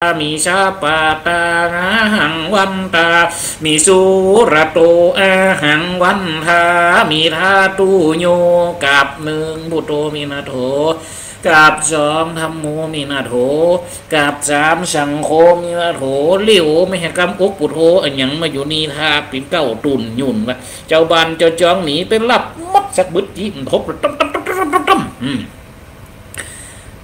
มีชาปาตาหังวันตามีสุรโตอาหังวันทามีธาตุโยกับหนึ่งบุโตมีนาโถกับสองธรรมโมมีนาโถกับสามสังโฆมีนาโถเลี้ยวไม่ให้กำอุกปุโธอันยังมาอยู่นี่ท่าปิ่นเก้าตุ่นยุ่นวะเจ้าบานเจ้าจองหนีเป็นลับมัดสักบึดยิ้มทบตั้ม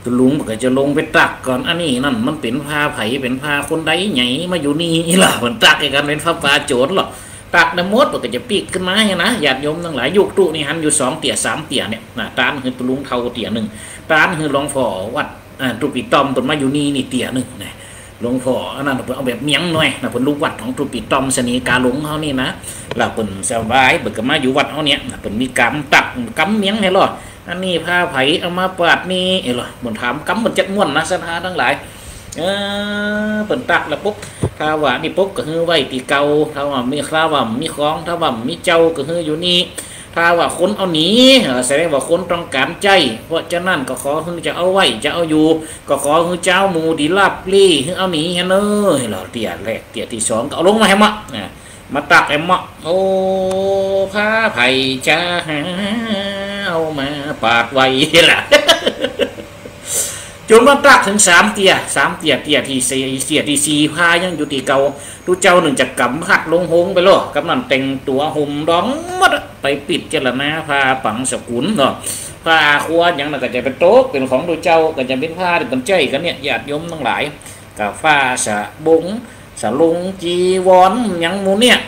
ตุลุงก็จะลงไปตักก่อนอันนี้นั่นมันเป็นพาไผ่เป็นพาคนใดใหญ่มาอยู่นี่ล่ะมันตักกันเป็นพาปลาโจรหรอตักน้ำมดก็จะปีกขึ้นมาอย่างนะญาติโยมทั้งหลายยุกตุนี่หันอยู่2 เตี่ย 3 เตี่ยเนี่ยนะตานคือตุลุงเท่าเตี่ยหนึ่งตานคือหลวงพ่อวัดตุปีตอมเปิดมาอยู่นี่เตี่ยหนึ่งนะหลวงพ่ออันนั้นเปิดเอาแบบเมียงหน่อยนะเปิดลูกวัดของตุปีตอมสนีกาหลงเขานี่นะเราเปิดสบายเปิดก็มาอยู่วัดเขาเนี่ยเปิดมีกำตักกำเมียงให้หรออันนี้ผ้าไผ่เอามาปาดนี่เหรอเหมือนถามกำมันจัดม้วนนะสถานทั้งหลายเปิดตักแล้วปุ๊บถ้าว่านี่ปุ๊บก็คือไว้ตีเก่าถ้าว่ามีคราว่ามีคล้องถ้าว่ามีเจ้าก็คืออยู่นี่ถ้าว่าคนเอาหนีแสดงว่าคนต้องการใจเพราะฉะนั้นก็ขอคือจะเอาไว้จะเอาอยู่ก็ขอคือเจ้าหมูดีลับลี่คือเอาหนีเฮ้เนอเหรอเตี่ยแรกเตี่ยที่2ก็เอาลงมาให้มะมาตักไอ้มะโอ้ผ้าไผ่จ้าเอามาปาดไว้ล่ะจนมาตักถึง3 เตี่ยเตี่ยที่4เตี่ยที่4พายังอยู่ที่เก่าดูเจ้าหนึ่งจะกำหัดลงหงไปหรอกำนันแต่งตัวห่มร้องมัดไปปิดเจรณาพาปังสกุลเนาะพาครัวอย่างนั้นก็จะเป็นโต๊ะเป็นของดูเจ้าก็จะเป็นผ้าเป็นใจกันเนี่ยญาติโยมทั้งหลายกับฟ้าสะบงสะลุงจีวรยังมูเนี่ย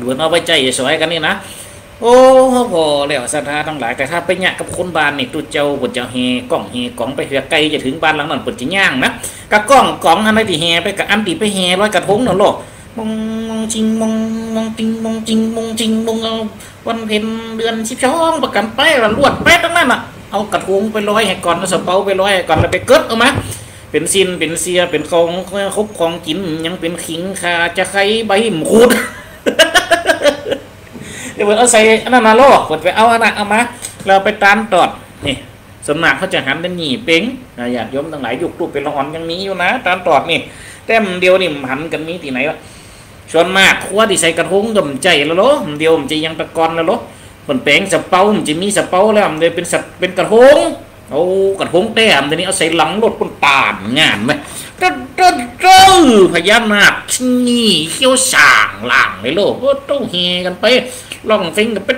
ดูเอาไปใจสวยกันนี่นะโอ้พอแล้วศรัทธาทั้งหลายแต่ถ้าไปเนี่ยกับคนบ้านนี่ตุเจ้าปวดจะเฮกล่องไปเหือไกลจะถึงบ้านหลังนั้นปวดจะย่างนะกับกล่องอันไหนที่เฮไปกับอันที่ไปเฮร้อยกระทงนั่นหรอกมองจริงมองจริงมองจริงมองจริงมองเอาวันเพ็ญเดือน12ประกันไปละลวดแป๊ดทั้งนั้นอ่ะเอากระทงไปร้อยให้ก่อนแล้วสเปาไปร้อยให้ก่อนแล้วไปเกิดเอามาเป็นซินเป็นเสียเป็นของคบของกินยังเป็นขิงคาจะไข่ใบหมูดเดี๋ยวเอาใส่อันนั้นมาโลกไปเอาอันนั้นเอามาเราไปตามตอดนี่สมนักเขาจะหันเป็นหนีเป้งญาติโยมทั้งหลายยุกตุเป็นละอ่อนยังมีอยู่นะตามตอดนี่แต้มเดียวนี่หันกันมีที่ไหนวะส่วนมากขั้วที่ใส่กระทงกับใจแล้วล้เดียวมันจะยังตะกอนแล้วล้ผลแป้งสเปามันจะมีสเปาแล้วมันเลยเป็นกระทงโอ้กระทงแต้มตัวนี้เอาใส่หลังรถคนตานงานไหมพญานาคนี่เขี้ยวสางหลังเลยโลกต้องเฮกันไปลองฟิงกันไป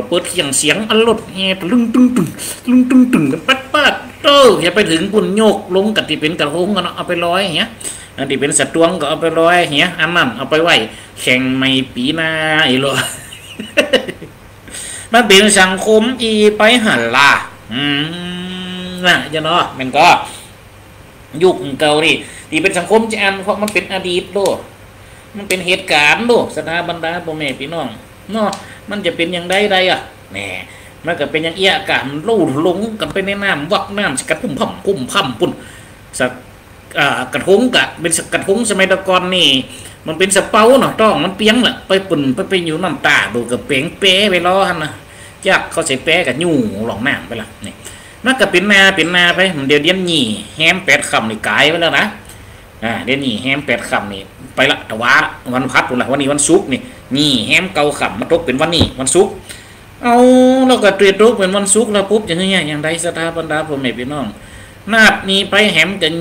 เปิดเสียงอรรถเฮตึงกันปัดอย่าไปถึงปุ่นโยกลงกับที่เป็นกระทงกันเอาไปร้อยเงี้ยอันที่เป็นสัตว์ตวงก็เอาไปร้อยเงี้ยอันนั้นเอาไปไหวแข่งไม่ปีหน้าไอ้โลมันเป็นสังคมอีไปหันล่ะนะจะเนาะมันก็ยุคเก่าดิที่เป็นสังคมจะอันเพราะมันเป็นอดีตโลกมันเป็นเหตุการณ์โลกสถาบันดาพ่อแม่พี่น้องเนาะมันจะเป็นอย่างใดอ่ะแหมมันก็เป็นอย่างเอี้ยกันลู่ลงกันไปในน้ำวักน้ำสกัดพุ่มพั่มปุ่นสักกระทงกะเป็นกระทงสมัยตะกอนนี่มันเป็นสเปาเนาะต้องมันเปียงแหละไปปุ่นไปอยู่น้ำตาดูกับเปียงเป๊ไปล้อหันนะจักเขาใส่แป๊กับยู่หลอกน้ำไปละนี่มันก็เป็นนาไปเดี๋ยวหนีแฮม8 ค่ำนี่กายไปแล้วนะเดี๋ยวหนีแฮม8 ค่ำนี่ไปละแต่ว่าวันพัดปุ่นละวันนี้วันศุกร์นี่แฮมเก่าค่ำมาตกเป็นวันนี้วันศุกร์เอาเราก็เตรียมตัวเป็นวันศุกร์แล้วปุ๊บอย่างไรสถาบันดาพ่อแม่พี่น้องนาบนี่ไปแฮมกัน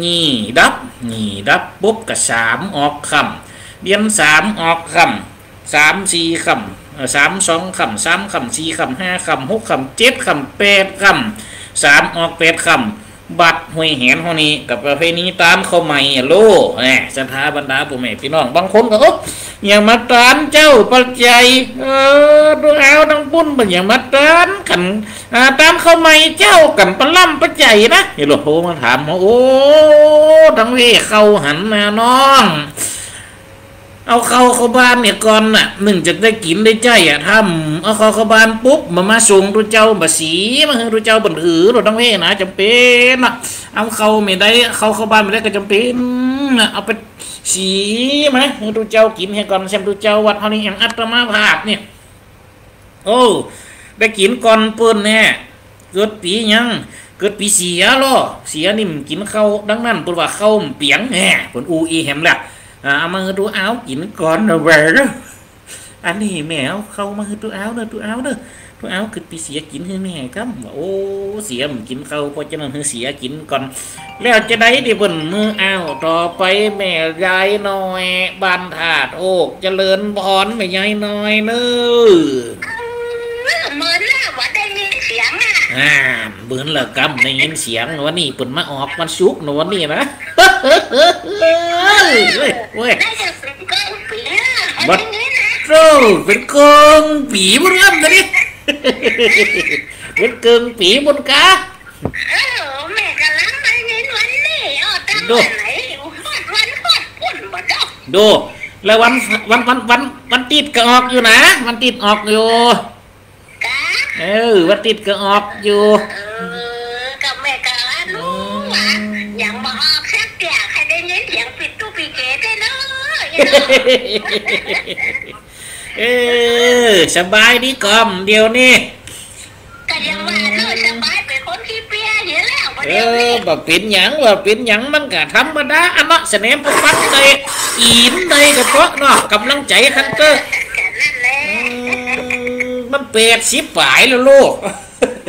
ดับปุ๊บกับ3 ออกค่ำเดือน3 ออกค่ำ3 4 ค่ำ3 2 ค่ำ3 ค่ำ4 ค่ำ5 ค่ำ6 ค่ำ7 ค่ำ8 ค่ำ3 ออก8 ค่ำบัดห้วยแหนห้องนี้กับประเพณีตามเข้าใหม่โลสถาบรรดาพ่อแม่พี่น้องบางคนก็อย่างมาตานเจ้าปัจจัยดูเอาทั้งปุ้นเป็นอย่างมาตานขันตามเข้าใหม่เจ้ากันปล่ำปัจจัยนะอย่าหลบโทรมาถามโอ้ทั้งเวเข้าหันมาน้องเอาเข้าบ้านเนี่ยก่อนน่ะหนึ่งจะได้กินได้ใจทำเอาเข้าบ้านปุ๊บมาส่งตัวเจ้าบะสีมาให้ตัวเจ้าบนถือเราต้องเว้นะจำเป็นน่ะเอาเข้าไม่ได้เข้าบ้านไม่ได้ก็จำเป็นเอาไปสีไหมให้ตัวเจ้ากินให้ก่อนแซมตัวเจ้าวัดเท่านี้อย่างอัตมาภาพเนี่ยโอ้ได้กินก่อนเปิ้นแน่เกิดปียัง เกิดปีเสียล้อเสียนี่มันกินข้าวดังนั้นเพิ่นว่าข้าวมันเปียงแหมเพิ่นอูอีแหมแหละเอามาดูเอากินก่อนนะแหวเด้ออันนี้แมวเข้ามาคือตัวเอาเด้อตัวเอาเด้อตัวเอาคือปีเสียกินให้แม่ครับโอ้เสียมันกินข้าวเพราะฉะนั้นเสียกินก่อนแล้วจะได้ดิเพิ่นมือเอาต่อไปแม่ยายน้อยบ้านธาตุโอกเจริญพรแม่ยายน้อยเน้อเหมือนแล้วว่าได้ยินเสียงเหมือนละกำได้ยินเสียงวันนี้เปิ่นมาออกวันศุกร์นะวันนี้นะเว้ยได้จะเป็นกองปีบัดโซ่เป็นกองปีบนลำนะนี่เป็นกองปีบนกาแม่กำลังมาเน้นวันนี้ตั้งวันไหนวันปุ่นบ่ดอกดูแล้ววันติดก็ออกอยู่นะวันติดออกอยู่วันติดก็ออกอยู่กับแม่ก็รู้ว่าอย่างมาออกแค่แก่ใครได้ยินเสียงปิดตู้ปีเกตได้เนาะสบายดีกอมเดียวนี่ก็ยังว่าสบายเป็นคนขี้เปียเยอะแล้วแบบเป็นหยังมันก็ธรรมดาอันเนาะเสน่ห์ปุ๊บปั๊บเลยอินเลยกับเพราะเนาะกำลังใจคันเตอร์มัน80 ปลายแล้วลูก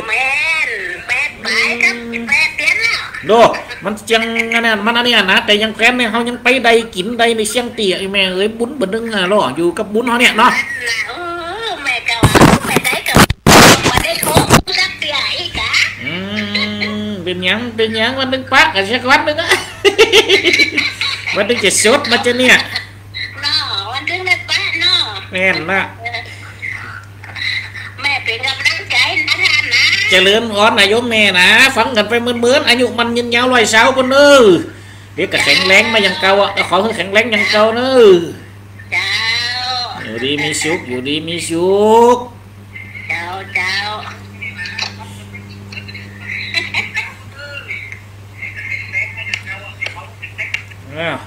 แม่น8 ปลายกับ8 เดือนแล้วดูมันยังนั้นมันอันนี้นะแต่ยังแกล้มเนี่ยเขายังไปใดกินใดในเชียงเตี๋ยไอ้แม่เอ้ยบุญบันดึงล่ออยู่กับบุญเขาเนี่ยเนาะแม่เก่าแม่ได้กับมาได้โค้งสักเตี๋ยอีกอะเป็นยังวันนึงปักกันสักวันนึงอะวันนึงจะสดมาจะเนี่ยเนาะวันนึงได้ปักเนาะแม่นนะแม่เป็นกำลังใจนะท่านนะเจริญพรนายโยมแม่นะฟังกันไปเหมือนอายุมันยืนยาว100 เช้าคนเนอเดี๋ยวก็แข็งแรงมาอย่างเก่าอ่ะขอให้แข็งแรงอย่างเก่าเนออยู่ดีมีสุขเจ้า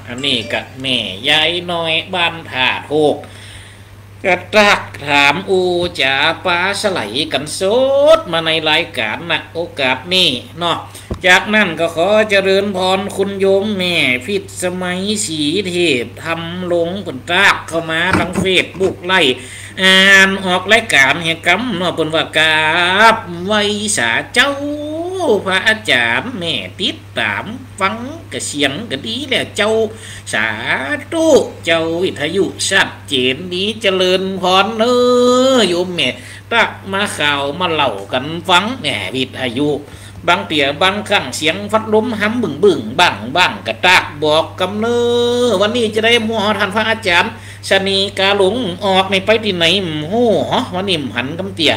อันนี้กับแม่ยายน้อยบ้านถาดโหกกระตักถามอูจ่าปลาสไลกันสดมาในรายการนะโอกาสนี้เนาะจากนั้นก็ขอเจริญพรคุณโยมแม่พิษสมัยสีเทพทำลงผลตากเข้ามาทางเฟซบุ๊กไล่อ่านออกรายการแห่งกรรมเนาะเป็นว่ากาบไว้สาเจ้าพระอาจารย์แม่ติดตามฟังกระเสียงก็ดีแล้วเจ้าสาธุเจ้าวิทยุชัดเจนนี้เจริญพรเนอโยมแม่ตักมาข่าวมาเล่ากันฟังแหน่วิทยุบางเตี่ยบางครั้งเสียงฟัดลมห้ำบึ่งบ้างกระตากบอกกำเนอวันนี้จะได้มัวทันพระอาจารย์ชนีกาหลงออกในไปที่ไหนโอ้วันนี้หันกำเตี่ย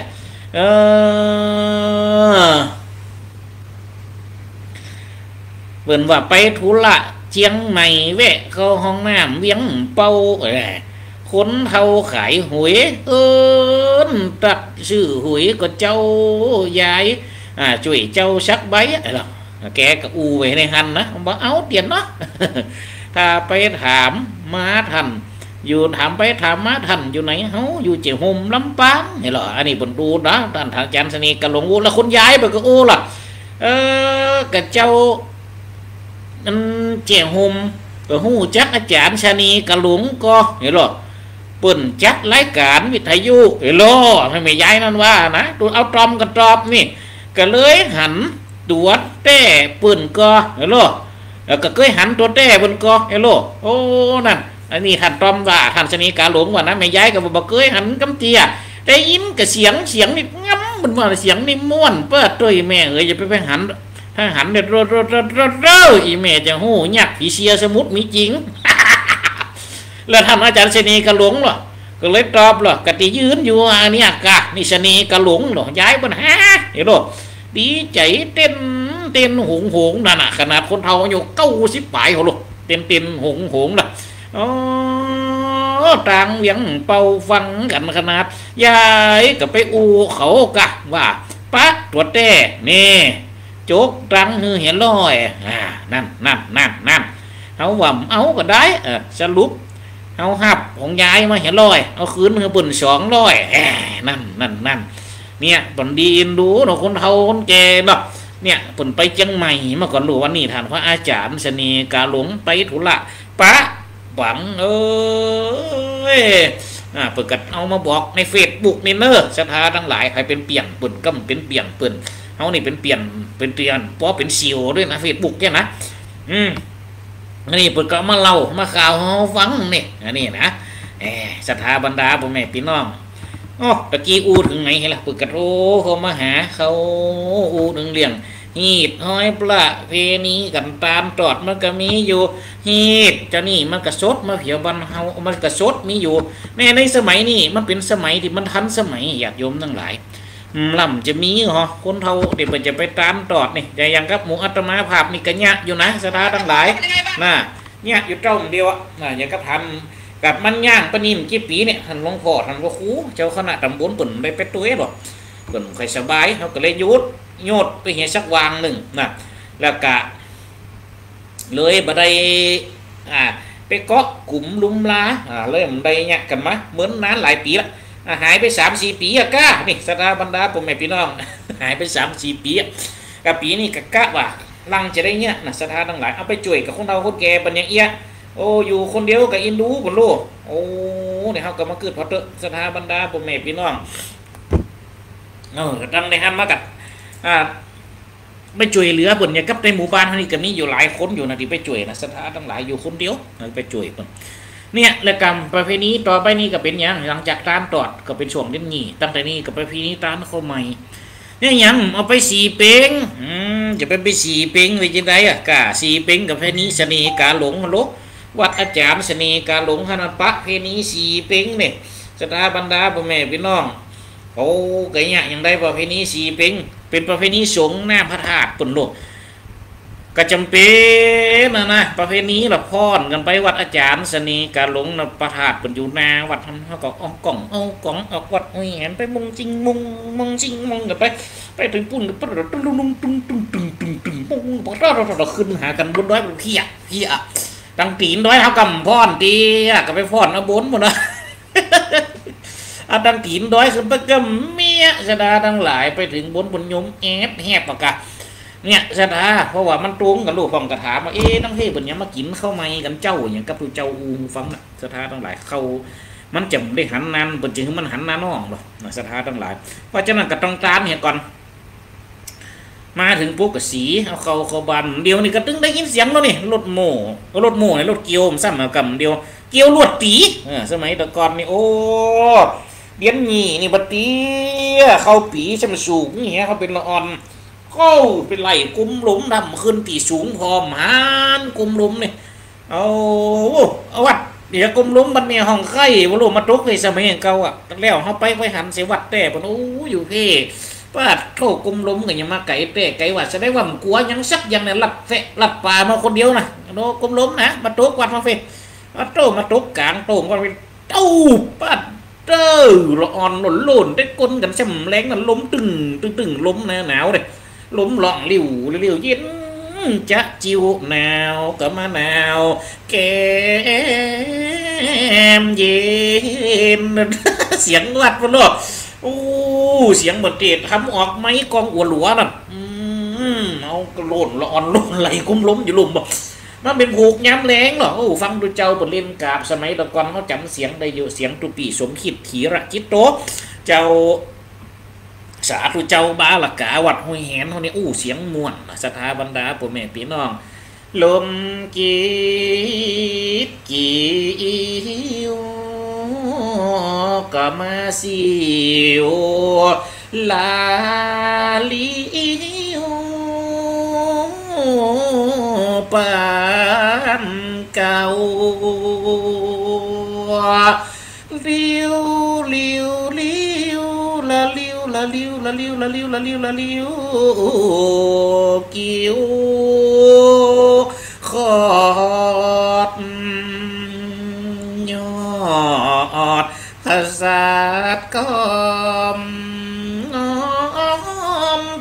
เปิ่นว่าไปธุระเชียงใหม่แวะเข้าห้องน้ำเวียงเป่าคนเท่าขายหวยตัดชื่อหวยก็เจ้ายายช่วยเจ้าชักใบหรอแกก็อูไว้ในหันนะบอกเอาเตียนเนาะถ้าไปถามมาทันอยู่ถามไปถามมาทันอยู่ไหนเฮาอยู่เจี๋ยห่มลำปางเห็นหรออันนี้บนดูนะท่านทางอาจารย์สนีกระหลงอูแล้วคนย้ายไปก็อูล่ะกับเจ้าเจี๋ยห่มก็หูจักอาจารย์สนีกระหลงก็เห็นหรอเปิ่นจัดรายการวิทยุเห็นหรอไม่ย้ายนั่นว่านะตัวเอาตรอมกันตรอบนี่ก็เลยหันตัวแต้ปืนก็เฮโลแล้วก็เคยหันตัวแต้ปืนก็เฮโลโอ้นั่นอันนี้ท่านตอมว่าท่านสนีกาหลงว่านะไม่ย้ายกับบ่เคยหันกำเตียได้ยินกับเสียงนี่งั้มมันว่าเสียงนี่ม่วนเปิดตัวแม่เอ้ยอย่าไปหันถ้าหันเด็ดโรอีแม่จะหู้ยักผีเสียสมุดมีจริงแล้วท่านอาจารย์สนีกาหลงหรอก็เลยตอบหรอกติยืนอยู่อันนี้กะนี่สนีกาหลงหรอย้ายบนฮะเฮโลดีใจเต้นหงนั่นน่ะขนาดคนเฒ่าอายุ90 ปลายเขาลูกเต้นหงน่ะต่างเวียงเป่าฟังกันขนาดยายก็ไปอูเขากะว่าปะตัวแต้นี่โจกตังหือเห็นลอยนั่นเขาว่าเอาก็ได้สรุปเอาหับของยายมาเห็นลอยเอาคืนมือปุ่น200นั่นเนี่ยตอนดีอินดูเนาะคนเฒ่าคนแก่เนาะ เนี่ยเปิ่นไปเชียงใหม่เมื่อก่อนรู้ว่านี่ท่านพระอาจารย์เสน่ห์กาหลงไปธุระปะหวังเปิดกันเอามาบอกในเฟซบุ๊กนี่เนอะศรัทธาทั้งหลายใครเป็นเปี่ยนเปิ่นก็เป็นเปี่ยนเปิ่นเขานี่เป็นเปี่ยนเป็นเตียนเพราะเป็นซิวด้วยนะเฟซบุ๊กแค่นะนี่เปิดก็มาเล่ามาข่าวเขาฟังนี่อันนี้นะศรัทธาบรรดาพ่อแม่พี่น้องตะกี้อูถึงไหนล่ะเปิดกระโถเขามาหาเขาอูถึงเลี้ยงฮีดห้อยปลาเพนี้กันตามตอดมันก็มีอยู่ฮีดจะนี่มันกระสดมาเผียวบันเฮามันกระสดมีอยู่แม่ในสมัยนี้มันเป็นสมัยที่มันทันสมัยญาติโยมทั้งหลายล่ำจะมีเหรอคนเท่าเดี๋ยวมันจะไปตามตอดนี่แต่ยังกับหมูอัตมาภาพนี่กระยะอยู่นะศรัทธาทั้งหลายน่ะเนี่ยอยู่ตรงเดียวอย่างกับทันกับมันย่างปนิมกี่ปีเนี่ยท่านหลวงพ่อท่านก็คูเจ้าคณะตำบลปุ่นไปตัวหรอกปุ่นใครสบายเขาก็เลยยุดโยดไปเห็นสักวางหนึ่งนะแล้วก็เลยบัดได้ไปเกาะกลุ่มลุมลาเลยมันได้เนี่ยกันมาเหมือนนานหลายปีละหายไป3-4 ปีอะก้านี่ศรัทธาบรรดาผมแม่พี่น้องหายไป3-4 ปีกับปีนี้กะว่าลังจะได้เนี่ยนะศรัทธาทั้งหลายเอาไปจ่วยกับคนเราคนแก่ปัญญาเอี้ยโอ้อยู่คนเดียวกับอินดูบนโลกโอ้เนี่ยเขาก็มาเกิดพอเตอศรัทธาบรรดาผมแม่พี่น้องตั้งในฮันมากัดไปช่วยเหลือบุญเนี่ยกับในหมู่บ้านนี่ก็มีอยู่หลายคนอยู่นะที่ไปช่วยนะศรัทธาทั้งหลายอยู่คนเดียวไปช่วยคนเนี่ยและกรรมประเพณีต่อไปนี้ก็เป็นอย่างหลังจากตามตอดก็เป็นช่วงเล่นงี้ตั้งแต่นี้กับประเพณีตามเข้าใหม่เนี่ยยังเอาไปสีเป้งจะเป็นไปสีเป้งไปยังไงกะสีเป้งกับประเพณีเสน่ห์กาหลงลกวัดอาจารย์เสน่ห์กาหลงขนาดปะประเพณีสีเป้งเนี่ยศรัทธาบรรดาพ่อแม่พี่น้องโอ้ไก่เนี่ยยังได้ประเพณีสีเป้งเป็นประเพณีสงฆ์หน้าพระธาตุปุ่นโลกก็จำเป็นนะประเพณีละพรกันไปวัดอาจารย์เสน่ห์กาหลงนะพระธาตุปุ่นอยู่นาวัดทำเขาก็เอากล่องออกวัดเห็นไปมงจริงมงจริงมงกันไปถึงปุ่นก็ปะตุ้งมงพอเราขึ้นหากันบนด้อยบนเพียตั้งตีนด้อยเท่ากับพรตีก็ไปพรเอาบนหมดนะดังตีนด้อยขึ้นไปก็เมียศรัทธาทั้งหลายไปถึงบนยมแหบปากกะเนี่ยศรัทธาเพราะว่ามันตรงกับลูกของกระถามาตั้งเฮ้บนนี้มากินเข้าไม้กันเจ้าอย่างกับเจ้าอูฟังนะศรัทธาทั้งหลายเขามันจำได้หันนันบนจริงมันหันนาน้องหรอศรัทธาทั้งหลายเพราะฉะนั้นก็ต้องตามเห็นก่อนมาถึงปุ๊บก็สีเอาเขาบันเดียวนี่ก็ตึงได้ยินเสียงแล้วนี่รถโม่เนี่ยรถเกียวซ้ำมากำเดียวเกียวลวดตีสมัยตะกอนนี่โอ้เดียนนี่นี่บัดตีเขาปีชมสูงนี่ฮะเขาเป็นละอ่อนเขาเป็นไหลกุมหลุมดำขึ้นตีสูงพอมานกุมหลุมนี่เอาวัดเดี๋ยวกุมหลุมบันเนี่ยห้องไข่วลุมาตุกในสมัยเก่าอ่ะแล้วเขาไปหันเสวัดแต่ปนโอ้อยู่เพ่ป้าโถกุมหลุมกันยังมาไก่แต่ไก่วัดแสดงว่ามันกลัวยังสักยังเนี่ยหลับป่ามาคนเดียวนะโดกุมหลุมนะมาตุกวัดมาเฟ่มาตุกกลางโต่งก็เป็นป้าละอ่อนหล่นได้ก้นกันแซมแรงนั่นล้มตึงล้มหนาวเลยล้มหล่องริ้วเย็นจะจิวหนาวก็มาหนาวแก้มเย็นเสียงวัดพนอกเสียงบทเทศทำออกไหมกองอวดหลัวน่ะเอาหล่นละอ่อนหล่นไหลกุ้มล้มอยู่ลุ่มบอกมันเป็นผูกย้ำแรงเหรอฟังดูเจ้าบทเล่นกาบสมัยตะกอนเขาจำเสียงได้อยู่เสียงตุปีสมคิดถีระจิตโตเจ้าสาธุเจ้าบ้าละกาวัดห้วยแหนเขาเนี่ยเสียงม่วนศรัทธาบรรดาพ่อแม่พี่น้องลมกีวก็มาสิวลาลิวปานเก่าลิวละลิวกิ้วขอดยอดภาษาก็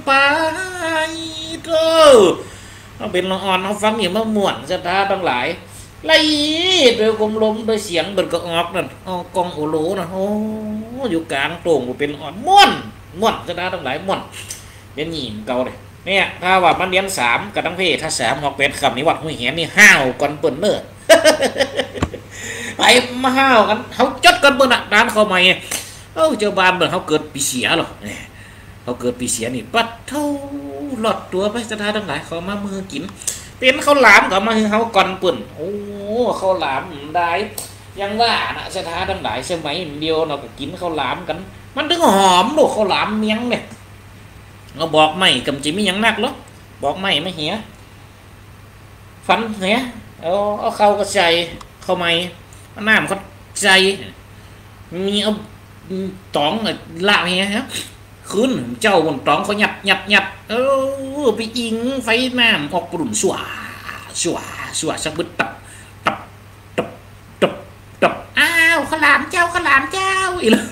ไปเถอะเป็นละอ่อนเขาฟังอย่างมะม่วนศรัทธาทั้งหลายไล่โดยกลมลมโดยเสียงเบิดก็ออกนั่นกองโอโลนะอยู่กลางโต่งเป็นอ่อนม่วนศรัทธาทั้งหลายม่วนเป็นหญิงเก่าเลย เนี่ยถ้าว่ามันเรียน3กับทั้งเพศถ้า3 6 8คำนี่วัดห้วยแหนนี่ห้าวก่อนเปิ่นเน้อ ไปมาห้าวกันเขาจดกันเปิ่นอ่ะด้านเขาใหม่เจ้าบ้านเปิ่นเขาเกิดปีเสียหรอเขาเกิดปีเสียนี่ปัดเท่าหลอดตัวไปสถานทั้งหลายเขามามือกินเป็นเขาหลามเขามาให้เขาก่อนเปิ่นโอ้เขาหลามได้ยังว่านะสถานทั้งหลายสมัยเดียวเราก็กินเขาหลามกันมันถึงหอมโดเขาหลามเมียงเนี่ยเราบอกไม่กำจิมียังนักหรอบอกไม่เหี้ยฟันเหี้ยเอาเข้าก็ใจเข้าไม่น้ำเขาใจมีเอาตองละเหี้ยครับคืนเจ้าบนตองเขาหยับไปอิงไฟน้ำออกปรุ่นสว่สักบึดตับอ้าวขลามเจ้าอีกแล้ว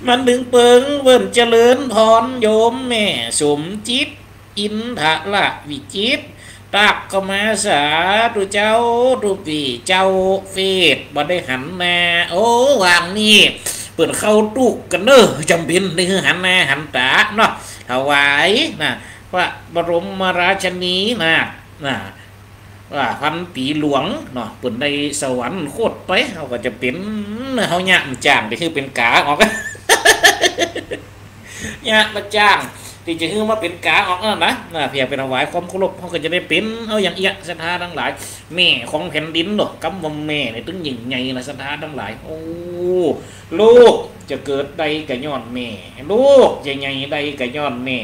มันดึงเปิงเบิ่นเจริญพรโยมแม่สมจิตอินทละวิจิตตักก็มาสาธุเจ้าทุปีเจ้าเฟดบ่ได้หันมาโอ้วางนี่เปิดเข้าตุกกันเด้อจำเป็นนี่คือหันหน้าหันตาเนาะถวายนะพระบรมราชนีนะว่าพันปีหลวงเนาะเปิดในสวรรค์โคตรไปเขาก็จะเป็นเขาหยาบจางที่คือเป็นกาออกหยาบมาจ้างที่จะคือมาเป็นกาออกนะเพียงเป็นถวายความเคารพเขาก็จะได้เป็นเอาอย่างเอียศรัทธาทั้งหลายแม่ของแผ่นดินเนาะกำว่าแม่ในตึงยิ่งใหญ่นะศรัทธาทั้งหลายโอ้ลูกจะเกิดใดกับย้อนแม่ลูกจะใหญ่ใดกับย้อนแม่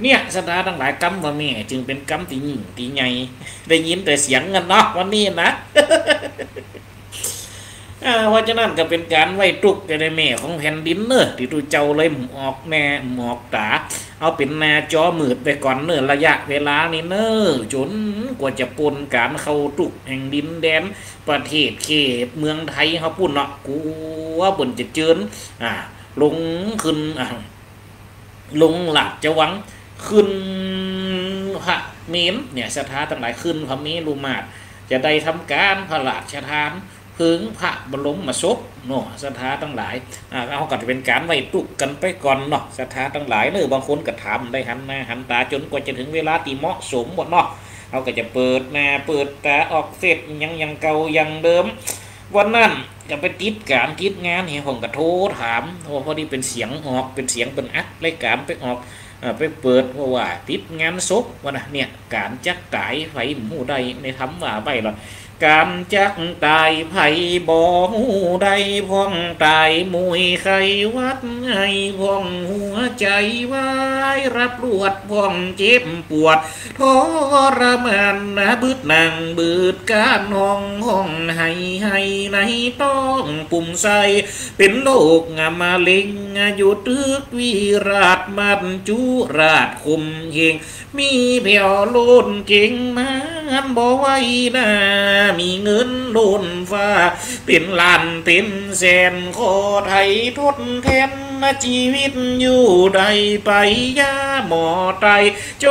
เนี่ยศรัทธาทั้งหลายกำว่าแม่จึงเป็นกำที่ยิ่งที่ใหญ่ได้ยินแต่เสียงเงินเนาะวันนี้นะ เพราะฉะนั้นก็เป็นการไหว้ตรุกในแม่ของแผ่นดินเนอะที่ตูเจ้าเลยออกแม่หมอกตาเอาเป็นหน้าจอมืดไปก่อนเนอะระยะเวลานี้เนอะจนกว่าจะปนการเข้าตรุกแห่งดินแดนประเทศเขตเมืองไทยเขาพูดเนาะกูว่าบนจะเจิญลงขึ้นลงหลัดจะหวังขึ้นพระเมรุเนี่ยศรัทธาทั้งหลายขึ้นพระเมรุมาตรจะได้ทำการพระราชทานพึงพระบรมศพเนาะศรัทธาทั้งหลายเขาก็จะเป็นการไหว้ตุกกันไปก่อนเนาะศรัทธาทั้งหลายเนอะบางคนก็ทำได้หันหน้าหันตาจนกว่าจะถึงเวลาที่เหมาะสมหมดเนาะเขาก็จะเปิดหน้าเปิดตาออกเสร็จยังเก่ายังเดิมวันนั้นจะไปติดการติดงานเฮียผมก็โทรถามพอดีเป็นเสียงออกเป็นเสียงเป็นอัดรายการไปออกไปเปิดว่าติดงานศพว่านะเนี่ยการจักตายไฟหมู่ใดในทำว่าไปหรอการจักตายไผ่บ่หูใดพ่องตายมวยไขวัดไห้พ่องหัวใจวายรับรวดพ่องเจ็บปวดทรมานนะบืดนางบืดการห้องให้ในต้องปุ่มใสเป็นโรคมะเร็งอยู่ตึกวิราชมัดจุราชคุมเฮงมีเพียวโลนเก่งมันบ่ไหวนะมีเงินโลนฟ้าเป็นล้านเป็นแสนขอไทยทดแทนชีวิตอยู่ใดไปยาหมอไตจ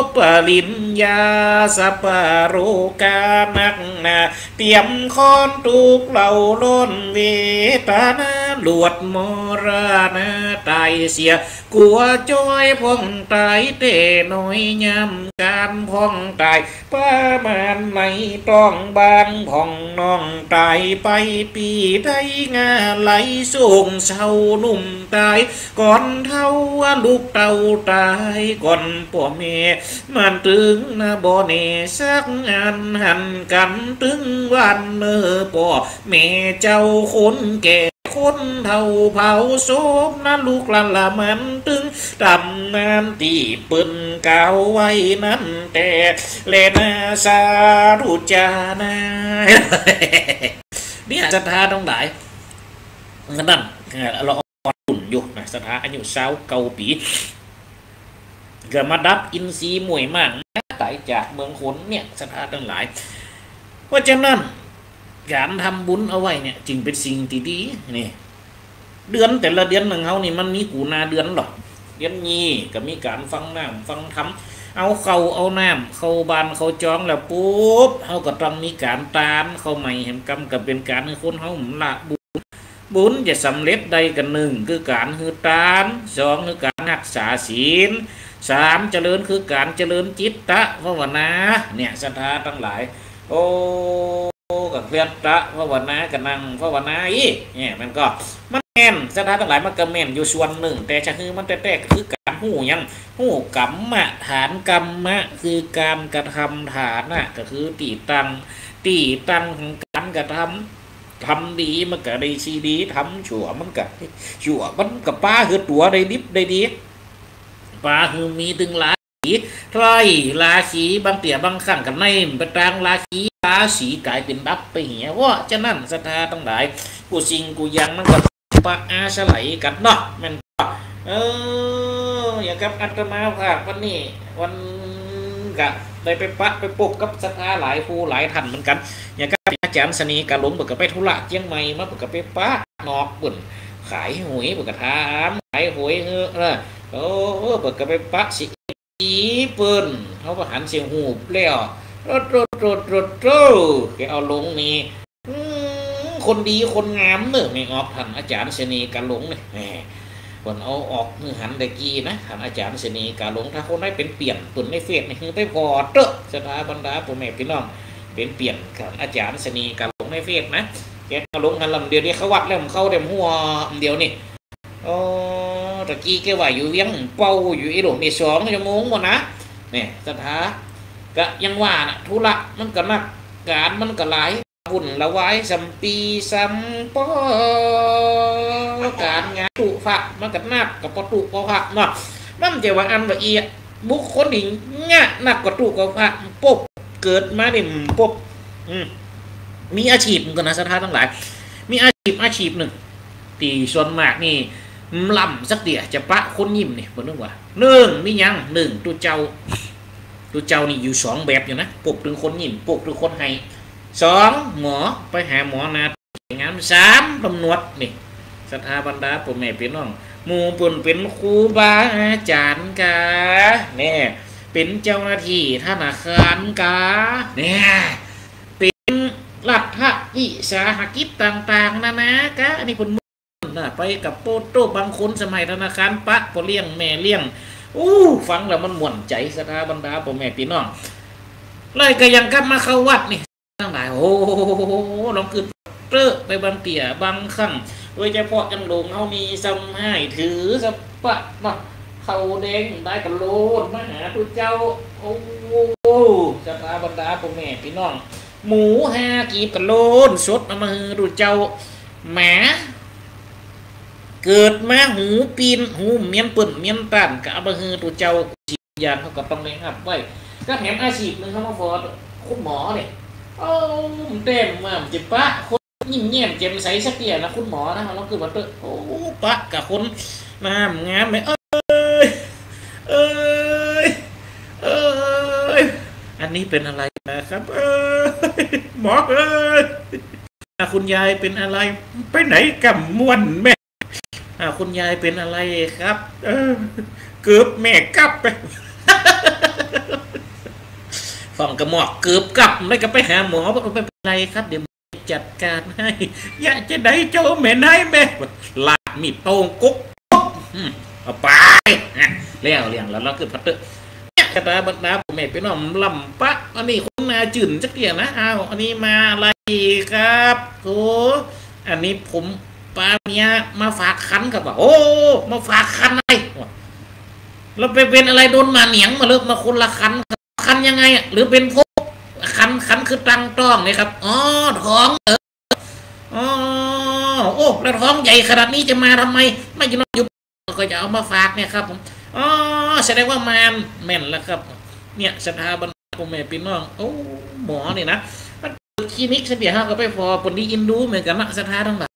บปริญญาสัปโรกานักนาเตรียมคอนตุกเหล่าล้นเวตานาหลวดมรานาตายเสียกลัวจ้อยพ่องตายแต่น้อยยำการพ่องตายประมาณไม่ต้องบางพ่องน้องตายไปปีได้งาไหลส่งเศร้านุ่มตายก่อนเท่าลูกเต่าตายก่อนพ่อแม่มันตึงนะบ่เนสักอันหันกันตึงวันเนอพ่อแม่เจ้าคนแก่คนเท่าเผาโซบนะลูกละมันตึงตำนานที่ปืนกาวไว้นั้นแต่เลนาสารุจานาเนี่ยศรัทธาต้องหลายนั่นเราอุ่นอยู่นะศรัทธาอายุ29 ปีเกิดมาดับอินทรีย์มวยมากตายจากเมืองขนเนี่ยศรัทธาทั้งหลายเพราะฉะนั้นการทำบุญเอาไว้เนี่ยจึงเป็นสิ่งที่ดีนี่เดือนแต่ละเดือนหนึ่งเขานี่มันมีกูนาเดือนหรอเดือนนี้ก็มีการฟังน้ำฟังธรรมเอาเข้าเอาน้ำเข้าบานเข้าจองแล้วปุ๊บเขาก็ต้องมีการตานเข้าใหม่เห็นกรรมกับเป็นการให้คนเขาละบุญจะสำเร็จใดกันหนึ่งคือการฮือตานสองคือการ รักษาศีล3เจริญคือการเจริญจิตตะภาวนาเนี่ยศรัทธาทั้งหลายโอ้กับเรียนตะภาวนากับนั่งภาวนาอีเนี่ยมันก็มันแม่นศรัทธาทั้งหลายมันก็แม่นอยู่ส่วนหนึ่งแต่จะคือมันแต่คือการหูยังหูกรรมะฐานกรรมะคือการกระทำฐานน่ะก็คือตีตั้งของการกระทำดีมันก็ได้ชีดีทำชั่วมันก็ชั่วมันก็ป้าคือตัวได้ดิบได้ดีป้าคือมีถึงราศีไตรราศีบางเตี่ยบางขั้งกันในไปตางราศีกลายเป็นดับไปเหี้ยว่าจะนั่นศรัทธาทั้งหลายกูสิ่งกูยังมันก็ปะอาสไหลกันเนาะมันอย่างกับอัตมาภาควันนี้วันกะได้ไปปะไปปลุกกับศรัทธาหลายผู้หลายท่านเหมือนกันอย่างกับอาจารย์สนีกะหลงเบิกกับไปธุระเชียงใหม่มาเบิกกับไปปะนอกปุ่นขายหวยเบิกกับถามขายหวยโอ้เบิกกับไปปะสิเปิ้นเขาประหันเสียงหูแล้วรถแกเอาลงนี่คนดีคนงามเนอะไม่ออกท่านอาจารย์สนีกะหลงเนี่ยคนเอาออกมือหันตะกี้นะท่านอาจารย์สนีกะหลงถ้าคนได้เป็นเปลี่ยนตุนในเฟซนี่คือได้พอเตอะสถาบรรดาพ่อแม่พี่น้องเป็นเปลี่ยนท่านอาจารย์สนีกะหลงในเฟซนะแกกะหลงกันลำเดียวนี้เขาวัดแล้วเข้าเต็มหัวเดียวนี่ตะกี้แกว่าอยู่เวียงเป่าอยู่ไอ้หลงใน2 ชั่วโมงหมดนะเนี่ยสถาก็ยังว่านะธุระมันก็นักการมันก็หลายหุ่นละไว้สัมปีสัมปอการงานตุฝะมันก็นักกับประตูก็ผักเนาะมันจะว่าอันละเอียดบุคคลหญิงเนี่ยนักกว่าตุก็ผักปุ๊บเกิดมาเนี่ยปุ๊บมีอาชีพกันนะสถานทั้งหลายมีอาชีพหนึ่งตีส่วนมากนี่ล่ำสักเดียจะปะคนยิ้มนี่บนนึกว่ามียังตัวเจ้านี่อยู่2แบบอยู่นะปลุกถึงคนยิ้มปลุกถึงคนให้2หมอไปหาหมอนางาน3ตำรวจนี่ศรัทธาบรรดาพ่อแม่พี่น้องหมู่ปุ่นเป็นครูบาอาจารย์กาเนี่ยเป็นเจ้าหน้าที่ธนาคารกาเนี่ยเป็นรัฐวิสาหกิจต่างๆนะกะอันนี้คนไปกับโปโต้บางคนสมัยธนาคารปะพอเลี้ยงแม่เลี้ยงฟังแล้วมันม่วนใจศรัทธาบรรดาพ่อแม่พี่น้องเลยก็ยังกลับมาเข้าวัดนี่ทั้งหลายโอ้ลองคือเตอะไปบางเตี่ยบางขั้งโดยเฉพาะจังหลงเขามีสำให้ถือสปะมาเขาแดงได้กันโลดมาหาตัวเจ้าโอ้ศรัทธาบรรดาพ่อแม่พี่น้องหมู5 กีบกันโลดสดมาฮือตัวเจ้าแหมเกิดมาหูปีนหูเมียนปุ่นเมียนตันกับเอาไปฮือตัวเจ้าชียานเขาก็ต้องเลยครับไว้ก็แถมอาชีพหนึ่งเขามาฟอดคุณหมอเนี่ยเต็มมาจิปะคนยิ้มแย้มแจ่มใสสักเดียนะคุณหมอนะเราคือว่าเตอปะกับคนงามไหมอันนี้เป็นอะไรนะครับหมอคุณยายเป็นอะไรไปไหนกับม้วนแม่คุณยายเป็นอะไรครับเกือบแม่กลับไปฝั่งกระหมอกเกือบกลับแล้วก็ไปหาหมอไม่เป็นไรครับเดี๋ยวจัดการให้อยากจะได้เจ้าแม่นายแม่ลาดมีดโต้งกุ๊กเอาไปเลี้ยงแล้วเราเกิดพัดเตอร์กระตาบรรดาผมแม่ไปน้องลำปะอันนี้คุณนาจื่นจักเดียวนะอันนี้มาอะไรครับโอ้อันนี้ผมป้าเมียมาฝากคันกับว่ามาฝากคันอะไรเราไปเป็นอะไรโดนมาเหนียงมาเลิกมาคนละคันยังไงหรือเป็นพวกคันคือตังต้องเนี่ยครับท้องแล้วท้องใหญ่ขนาดนี้จะมาทำไมไม่จะนอนอยู่ก็จะเอามาฝากเนี่ยครับผมแสดงว่ามันแม่นแล้วครับเนี่ยสถาบันพ่อแม่พี่น้องหมอเนี่ยนะคลินิกเสียห้าก็ไปพอปนดีอินดูเหมือนกันนะสถาทั้งหลาย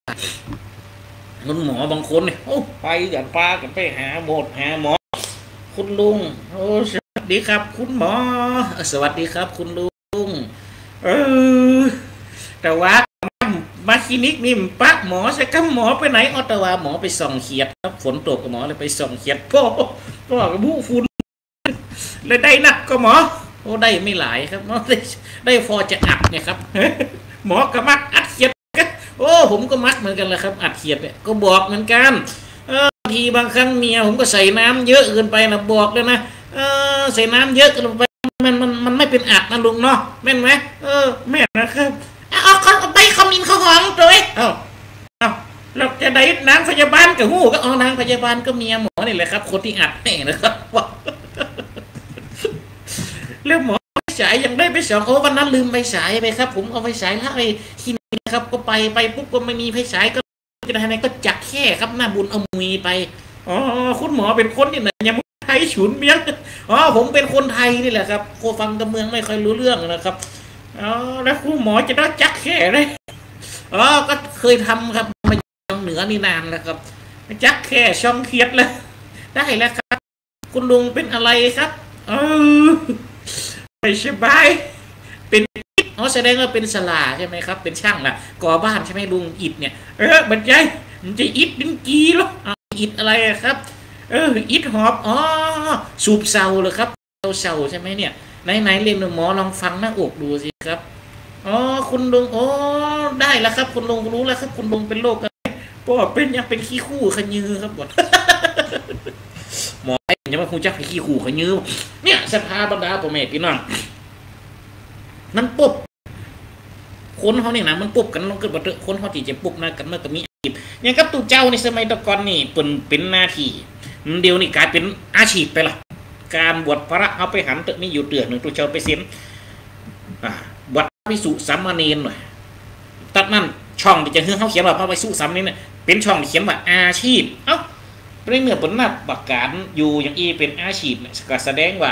คุณหมอบางคนเนี่ยไปกันปลากันไปหาหมอคุณลุงสวัสดีครับคุณหมอสวัสดีครับคุณลุงแต่ว่ามาคลินิกนี่ปักหมอใช่กับหมอไปไหนแต่ว่าหมอไปส่องเขียดครับฝนตกกับหมอเลยไปส่องเขียดพ่อกับผู้ฝุ่นเลยได้นักก็หมอได้ไม่หลายครับได้พอจะอัดเนี่ยครับหมอก็มักอัดเขียดผมก็มักเหมือนกันแหละครับอัดเขียดเนี่ยก็บอกเหมือนกัน ทีบางครั้งเมียผมก็ใส่น้ำเยอะเกินไปนะบอกเลยนะใส่น้ำเยอะเกินไปมันไม่เป็นอัดนะลุงเนาะแม่นไหมแม่นนะครับเอาไปคอมมินเขาหอมตัวเอาเราจะได้นางพยาบาลกับหูก็นางพยาบาลก็เมียหมอนี่แหละครับคนที่อัดให้นะครับแล้วหมอสายยังได้ไปสองวันนั้นลืมไปสายไปครับผมเอาไปสายแล้วไอ้ที่นี่ครับก็ไปปุ๊บก็ไม่มีไฟฉายก็จะทำไงก็จักแค่ครับหน้าบุญเอามือไปคุณหมอเป็นคนที่ไหนยังไทยฉุนเมียงผมเป็นคนไทยนี่แหละครับโคฟังกับเมืองไม่ค่อยรู้เรื่องนะครับแล้วคุณหมอจะได้จักแค่เลยก็เคยทำครับมาจากเหนือนี่นานแล้วครับจักแค่ช่องเคียดเลยได้แล้วครับคุณลุงเป็นอะไรครับไม่สบายเป็นแสดงว่าเป็นสลาใช่ไหมครับเป็นช่างน่ะก่อบ้านใช่ไหมลุงอิฐเนี่ยบรรจัยมันจะอิฐเป็นกีหรออิฐอะไรครับอิฐหอบสูบเสาเลยครับเสาใช่ไหมเนี่ยไหนเรียนหมอลองฟังหน้าอกดูสิครับคุณลุงได้แล้วครับคุณลุงรู้แล้วครับคุณลุงเป็นโรคอะไรเพราะเป็นยังเป็นขี้คู่ขยือครับหมดหมอไอ้ยังมาคงจะขี้คู่ขยือเนี่ยสภาบรรดาพ่อแม่พี่น้องมันปุ๊บคนเขาเนี่ยนะมันปุ๊บกันลงเกิดบัตรคนเขาที่จะปุ๊บนะกันเมื่อกับมีอาชีพอย่างกับตู่เจ้าในสมัยตะกอนนี่เป็นหน้าที่เดียวนี่กลายเป็นอาชีพไปละการบวชพระเอาไปหันตึกนี่อยู่เตือนหนึ่งตู่เจ้าไปเสียนบวชพิสุสามเณรหน่อยตัดนั่นช่องที่จะเฮือเขาเขียนว่าพระพิสุสามเณรเนี่ยเป็นช่องที่เขียนว่าอาชีพในเมื่อผลนับประกาศอยู่อย่างเป็นอาชีพก็แสดงว่า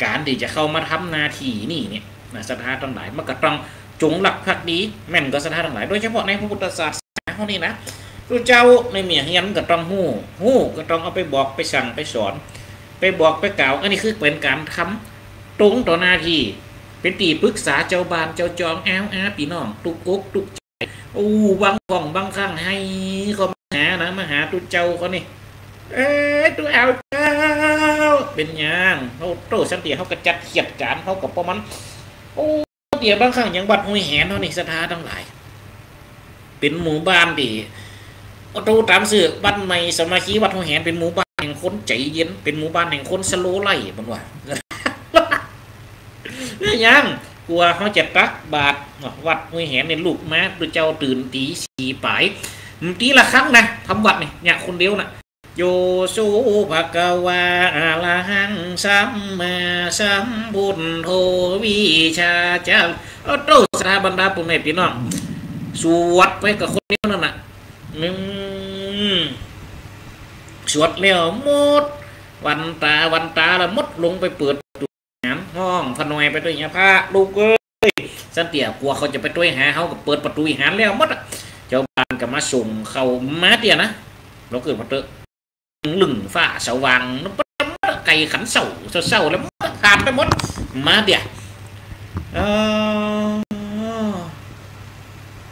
การที่จะเข้ามาทำหน้าที่นี่เนี่ยศรัทธาทั้งหลายมันก็ต้องจงหลักภักดีแม่นก็ศรัทธาทั้งหลายโดยเฉพาะในพระพุทธศาสนาเขานี่นะพระเจ้าในเมียเฮียนก็ต้องหู้ก็ต้องเอาไปบอกไปสั่งไปสอนไปบอกไปกล่าวอันนี้คือเป็นการทำตรงต่อหน้าที่เป็นตีปรึกษาเจ้าบ้านเจ้าจองปีน้องตุกอกตุกใจบางกล่องบางครั้งให้เขามาหาตุเจ้าเขานี่ตัวเอาเจ้าเป็นยังเขาโตสันติเขากระจัดเขียดจานเขากับประมันเดี๋ยวบางครั้งอย่างบัดห้วยแหนเขานี่ศรัทธาทั้งหลายเป็นหมู่บ้านดิตูตามสื่อบ้านใหม่สมาชิกวัดห้วยแหนเป็นหมู่บ้านแห่งคนใจเย็นเป็นหมู่บ้านแห่งคนสโลไลบันว่ายังกลัวเขาจะตักบาทวัดห้วยแหนในลูกม้าตัวเจ้าตื่นตีสี่ป่ายตีละครั้งนะทำวัดเนี่ยคนเดียวนะโยสุภะกวาอะระหังสัมมาสัมพุทโธวิชาจารโตสถาบรรดาปุเมพี่น้องสวดไปกับคนเดียวนั่นน่ะสวดแล้วหมดวันตาแล้วมดลงไปเปิดดูหานห้องพนอยไปด้วยยาผ้าลูกเอ้ยสันเตียกลัวเขาจะไปด้วยหาเขาก็เปิดประตูหานแล้วมดเจ้าบ้านก็มาส่งเขามาเตียนะเราเกิดมาเตอะหลึงฝ้าสว่างน้ำไก่ขันเสาแล้วผ่านไปหมดมาเดี๋ยว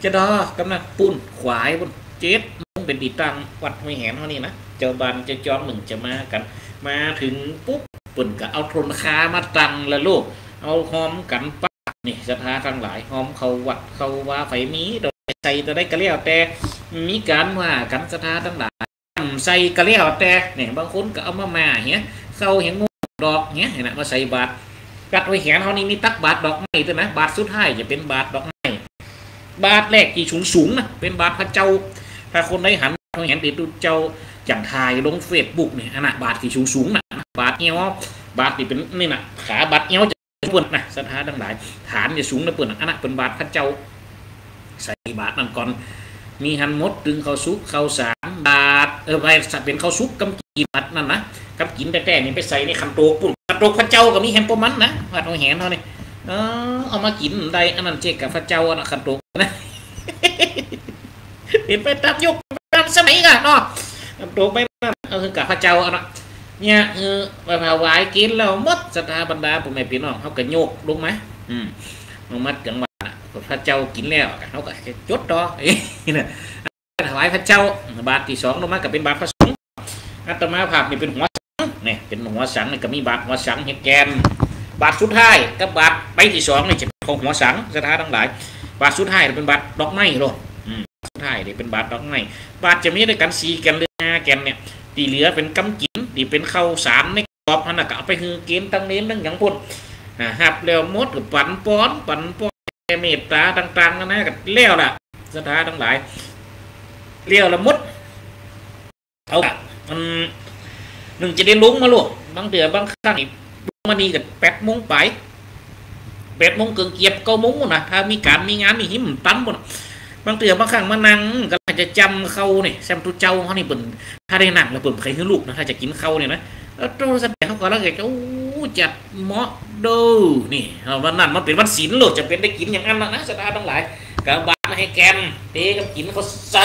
จะดอกำลังปุ่นขวายบนเจ็ดมึงเป็นตีตังวัดห้วยแหนเขานี่นะเจ้าบ้านเจ้าจอมหนึ่งจะมากันมาถึงปุ๊บปุ่นก็เอาทนคามาตังละลูกเอาหอมกันป้านี่ศรัทธาทั้งหลายหอมเขาวัดเขาว่าไฟมีโดยใส่ตัวได้ก็เลี้ยวแต่มีการว่ากันศรัทธาทั้งหลายใส่กระเลี้ยวแต่เนี่ยบางคนก็เอามาเหี้ยเข้าเห็นงูดอกเงี้ยเห็นไหมมาใส่บาตรกัดไว้แขนเขานี่มีตักบาตรดอกไม้ตัวนะบาตรสุดท้ายจะเป็นบาตรดอกไม้บาตรแรกที่สูงนะเป็นบาตรพระเจ้าถ้าคนได้หันเขาเห็นติดดูเจ้าจังถ่ายลงเฟซบุ๊กเนี่ยบาตรที่สูงนะบาตรเอวบาตรที่เป็นนี่นะขาบาตรเอวจะเปิดนะศรัทธาทั้งหลายฐานจะสูงนะเปิดเป็นบาตรพระเจ้าใส่บาตรนั่นก่อนมีหันมดดึงเขาซุกเขาสามบาทไปสัตว์เป็นเขาซุกกำกีบัดนั่นนะกำกินแต่นี่ไปใส่ในขันโตกปุ่นขันโตกพระเจ้าก็มีแฮมโปมันนะวัดหัวแหนเขาเนี่ยเอามากินได้อันนั้นเจ๊กับพระเจ้าอันนั้นขันโตกนะเป็นไปตามยุคตามสมัยกันเนาะขันโตกไปนั่นคือกับพระเจ้าอันนั้นเนี่ยไปพาวายกินแล้วมดศรัทธาบรรดาผมไม่พี่น้องเขากระโยกลงไหมลงมัดจังหวะพระเจ้ากินแล้วเขาก็จดต่อนี่นะถวายพระเจ้าบาทที่สองลงมาก็เป็นบาทพระสงฆ์อาตมาภาพนี่เป็นหัวสังเนี่ยเป็นหัวสังนี่ก็มีบาทหัวสังเห็ดแกนบาทสุดท้ายกับบาทใบที่สองนี่จะของหัวสังศรัทธาทั้งหลายบาทสุดท้ายเป็นบาทดอกไม้หรอสุดท้ายนี่เป็นบาทดอกไม้บาทจะมีด้วยกัน4 แกนหรือ5 แกนเนี่ย ตีเหลือเป็นกำกินตีเป็นข้าวสารในกรอบมันก็เอาไปคือเกณฑ์ตั้งเน้นตั้งอย่างพุ่นหับแล้วมดกับปั่นป้อนเมตตาต่างๆนะกับเลี้ยวล่ะสถานทั้งหลายเลี้ยวละมดเอามันหนึ่งจะได้ลุ้งมาลูกบางเดือนบางครั้งมานี่กับ8 โมงไป8 โมงเกินเกียบ9 โมงนะถ้ามีการมีงานมีหิมตั้มหมดบางเดือนบางครั้งมานั่งก็จะจำเขาเนี่ยแซมตุเจ้าเขานี่เปิ่นถ้าได้หนักแล้วเปิ่นใครคือลูกนะถ้าจะกินเขาเนี่ยนะแล้วโตแสดงเขาก่อนแล้วก็จัดเหมาะดูนี่วันนั้นมันเป็นวันศีลโลดจะเป็นได้กินอย่างนั้นนะสถานทั้งหลายกระบาดให้แกนเตะกับกินเขาใส่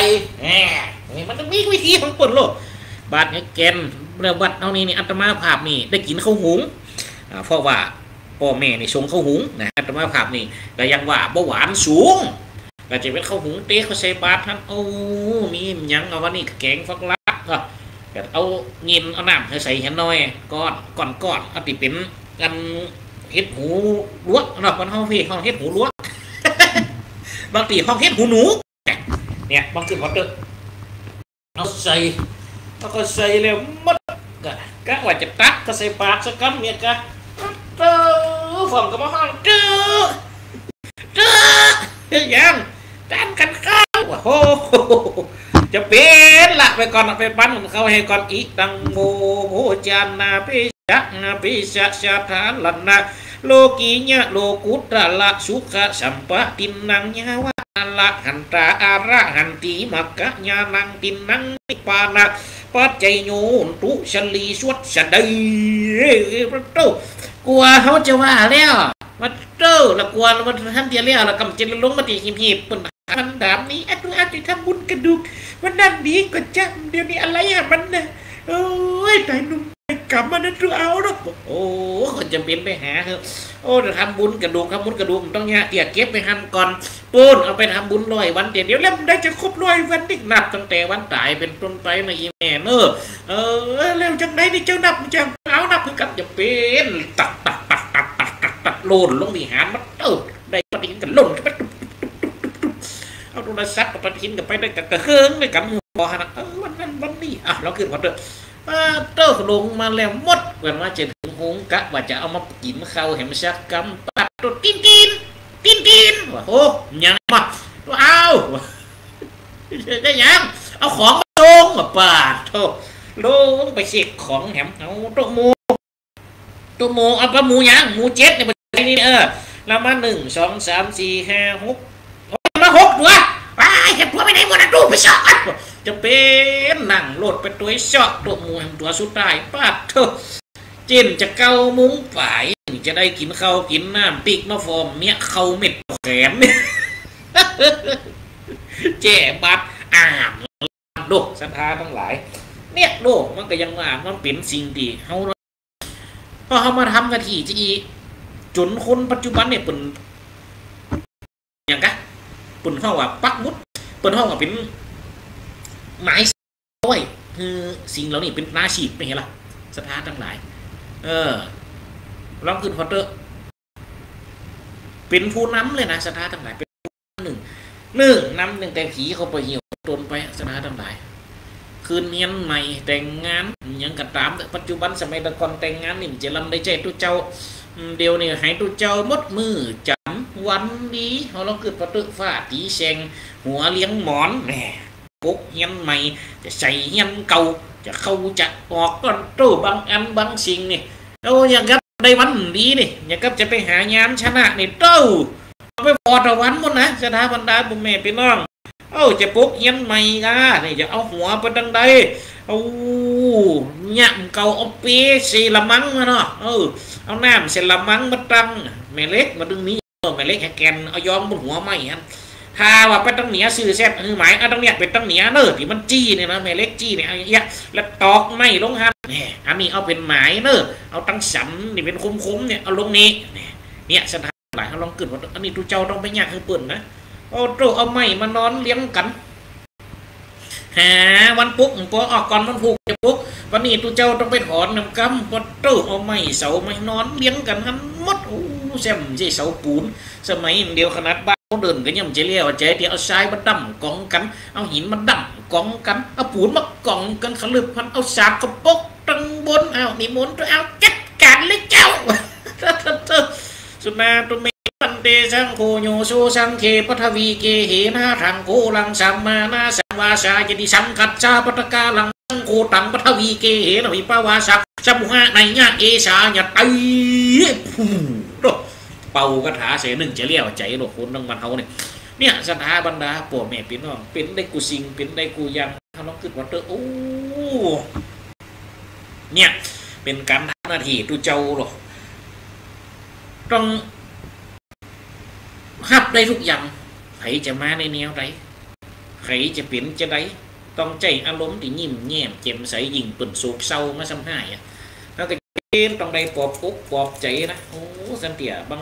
นี่มันต้องมีวิธีของเปิ่นโลดบาดให้แกนเรื่องบัดเอานี่อัตมาภาพนี่ได้กินข้าวหุงเพราะว่าพ่อแม่นี่ชงข้าวหุงนะอัตมาภาพนี่ก็ยังว่าเบาหวานสูงก็จะเป็นข้าวหุงเตะเขาใส่บาดท่านมียังเอาวันนี้แกงฟักลักก็เอาเงินเอาน้ำใส่เห็นน้อยก้อนเอาติเป็นกันเห็ดหูล้วเนาะคนห้องพี่ห้องเห็ดหูล้วบางทีห้องเห็ดหูหนูเนี่ยบางทีพอเจอเอาใส่แล้วก็ใส่แล้วมัดก็ว่าจะตักก็ใส่ปากสักคำเนี่ยก็ฝั่งก็มาห้องเจอยังจานกันข้าวโอ้โหจะเป็นละไปก่อนไปปั้นเขาให้ก่อนอีตังโมโหจานาปิชะชาทานลันนาโลกีญะโลกุตระละสุขะสัมปะตินังญาวะละหันตาอาระหันติมักกะญานังตินังนิปานะปัจจัยโยนตุชลีสวดสะใดประตูกลัวเขาจะว่าแล้วมาเจ้าละกลัวมันท่านเดียวแล้วกำจัดลงมาตีหิบเป็นมันดามนี้อันนู้นจะทำบุญกระดูกวันนั้นนี้ก็จำเดี๋ยวนี้อะไรอ่ะมันเนี่ยโอ้ยตายนุ่มกลับมานั่นตัวเอาเนาะโอ้คนจะเป็นไปหาเถอะโอ้จะทำบุญกระดูกต้องเนี่ยเดี๋ยวเก็บไปหั่นก่อนปูนเอาไปทำบุญ100 วันเดี๋ยวแล้วได้จะครบ100 วันนี่นับตั้งแต่วันตายเป็นต้นไปนะอีแม่เนอะเร็วจังไหนนี่เจ้านับจังเอานับคือกันจะเป็นตัดโลนลงวิหารมันได้ปฏิกันล่นกันไปเอาโทรศัพท์ปฏิกันไปได้กระเฮืองได้กับหัวหันวันนั้นวันนี้เราขึ้นพอเด้อลงมาแล้วหมดวันว่าจะถึงหงกะว่าจะเอามากินข้าวเห็นชักกำปัดตัวกินว่าโอ้ยังมาเอาได้ยังเอาของมาลงมาปาดโธ่ลงไปเสกของแหมเอาตัวหมูเอาปลาหมูยังหมู7เนี่ยมันนี่แล้วมา1 2 3 4 5 6มา6ตัวเห็นพวกไปไหนหมดนะดูไปชอบจะเป็นหนังโหลดไปตัวชอบตัวหมูตัวสุดท้ายปาดเถอะเจนจะเกามุ้งฝ่ายจะได้กินข้าวกินน้ำปีกมะฟอมเนี่ยเขาเม็ดแขนเจ๊บัดโลกสันทาทั้งหลายเนี่ยโลกมันก็ยังว่ามันเป็นสิ่งดีเขาพอเขามาทำกันทีจีจนคนปัจจุบันเนี่ยเป็นอย่างกะเป็นห้องว่าปักมุดเป็นห้องว่าเป็นหมายด้วยคือสิ่งเหล่านี้เป็นอาชีพไม่เห็นหรอสถานทั้งหลายลองขึ้นพอเตอร์เป็นผู้นำเลยนะสถานทั้งหลายเป็นหนึ่งนำแต่ผีเขาไปเหี่ยวโดนไปสถานทั้งหลายคืนเนียนใหม่แต่งงานยังกระตามปัจจุบันสมัยตะกอนแต่งงานนี่จะลำได้ใจตัวเจ้าเดี๋ยวนี้ให้ตัวเจ้ามดมือจันวันนี้เขาลองขึ้นพอเตอร์ฝ้าตีแฉงหัวเลี้ยงหมอนแหมกุ๊กเฮียนใหม่จะใส่เฮียนเก่าจะเข้าจะออกก้อนตู้บางอันบางสิ่งนี่อย่างกับได้วันดีนี่อย่างกับจะไปหายามชนะนี่ตู้ไปพอตะวันหมดนะสถาบันดาบุญแม่พี่น้องจะปุ๊กเฮียนใหม่นะนี่จะเอาหัวไปดังใดหยำเก่าเอาเปี๊ยละมังมาเนาะเอาน้ำเสร็จละมังมาตั้งแม่เล็กมาดึงนี้แม่เล็กแกนเอาย้อมบนหัวไม่ฮะถ้าว่าไปตั้งเหนียซื้อแซ่บหมายตั้งเนี่ยเป็นตั้งเหนียเนอะที่มันจี้เนี่ยนะแม่เล็กจี้เนี่ยแล้วตอกไม่ลงฮะอันนี้เอาเป็นหมายเนอะเอาตั้งสันนี่เป็นคุ้มเนี่ยเอาลงนี้เนี่ยสถานหลายเขาลองเกิดว่าอันนี้ทุเจ้าต้องไปยากคือเปิ่นนะเอาไม้มานอนเลี้ยงกันหาวันปุ๊กก็ออกก่อนมันผูกจะปุ๊กวันนี้ทุเจ้าต้องไปถอนน้ำกำว่าเอาไม้เสาไม้นอนเลี้ยงกันทั้งหมดแซมใช่เสาปูนสมัยเดียวขนาดบ้านคน เดินกันยังจะเลี้ยวใจที่เอาทรายมาดั่มกองกันเอาหินมาดั่มกองกันเอาปูนมากองกันขลึบพันเอาสาบกระปกตังบนเอานิมนต์เอาจัดการเลยเจ้าสุนาตุเมปันเตสังโฆโยโซสังเคปทวีเกเหนะทางโกลังสัมมานาสังวาสาจะดิสังกัจจาปตกาลังสังโฆตังปทวีเกเหนะวิปาวาสักสัมมุหะในญาเอสาญาไตเป่ากระถาเสียหนึ่งจะเลี้ยวใจหลอกคนต้องมันเขาเนี่ยสถาบรรดาปวดแม่เป็นน้องเป็นได้กูสิงเป็นได้กูยังทำน้องขึ้นวัดเตอร์โอ้เนี่ยเป็นการทำหน้าที่ตูเจ้าหรอกต้องฮับได้ทุกอย่างใครจะมาในแนวใดใครจะเปลี่ยนจะได้ต้องใจอารมณ์ที่ยิ้มแย้มแจ่มใสยิ่งเปิ่นโศกเศร้ามาซ้ำหายแล้วก็ต้องได้ปลอบปุ๊บปลอบใจนะโอ้สันเตียบาง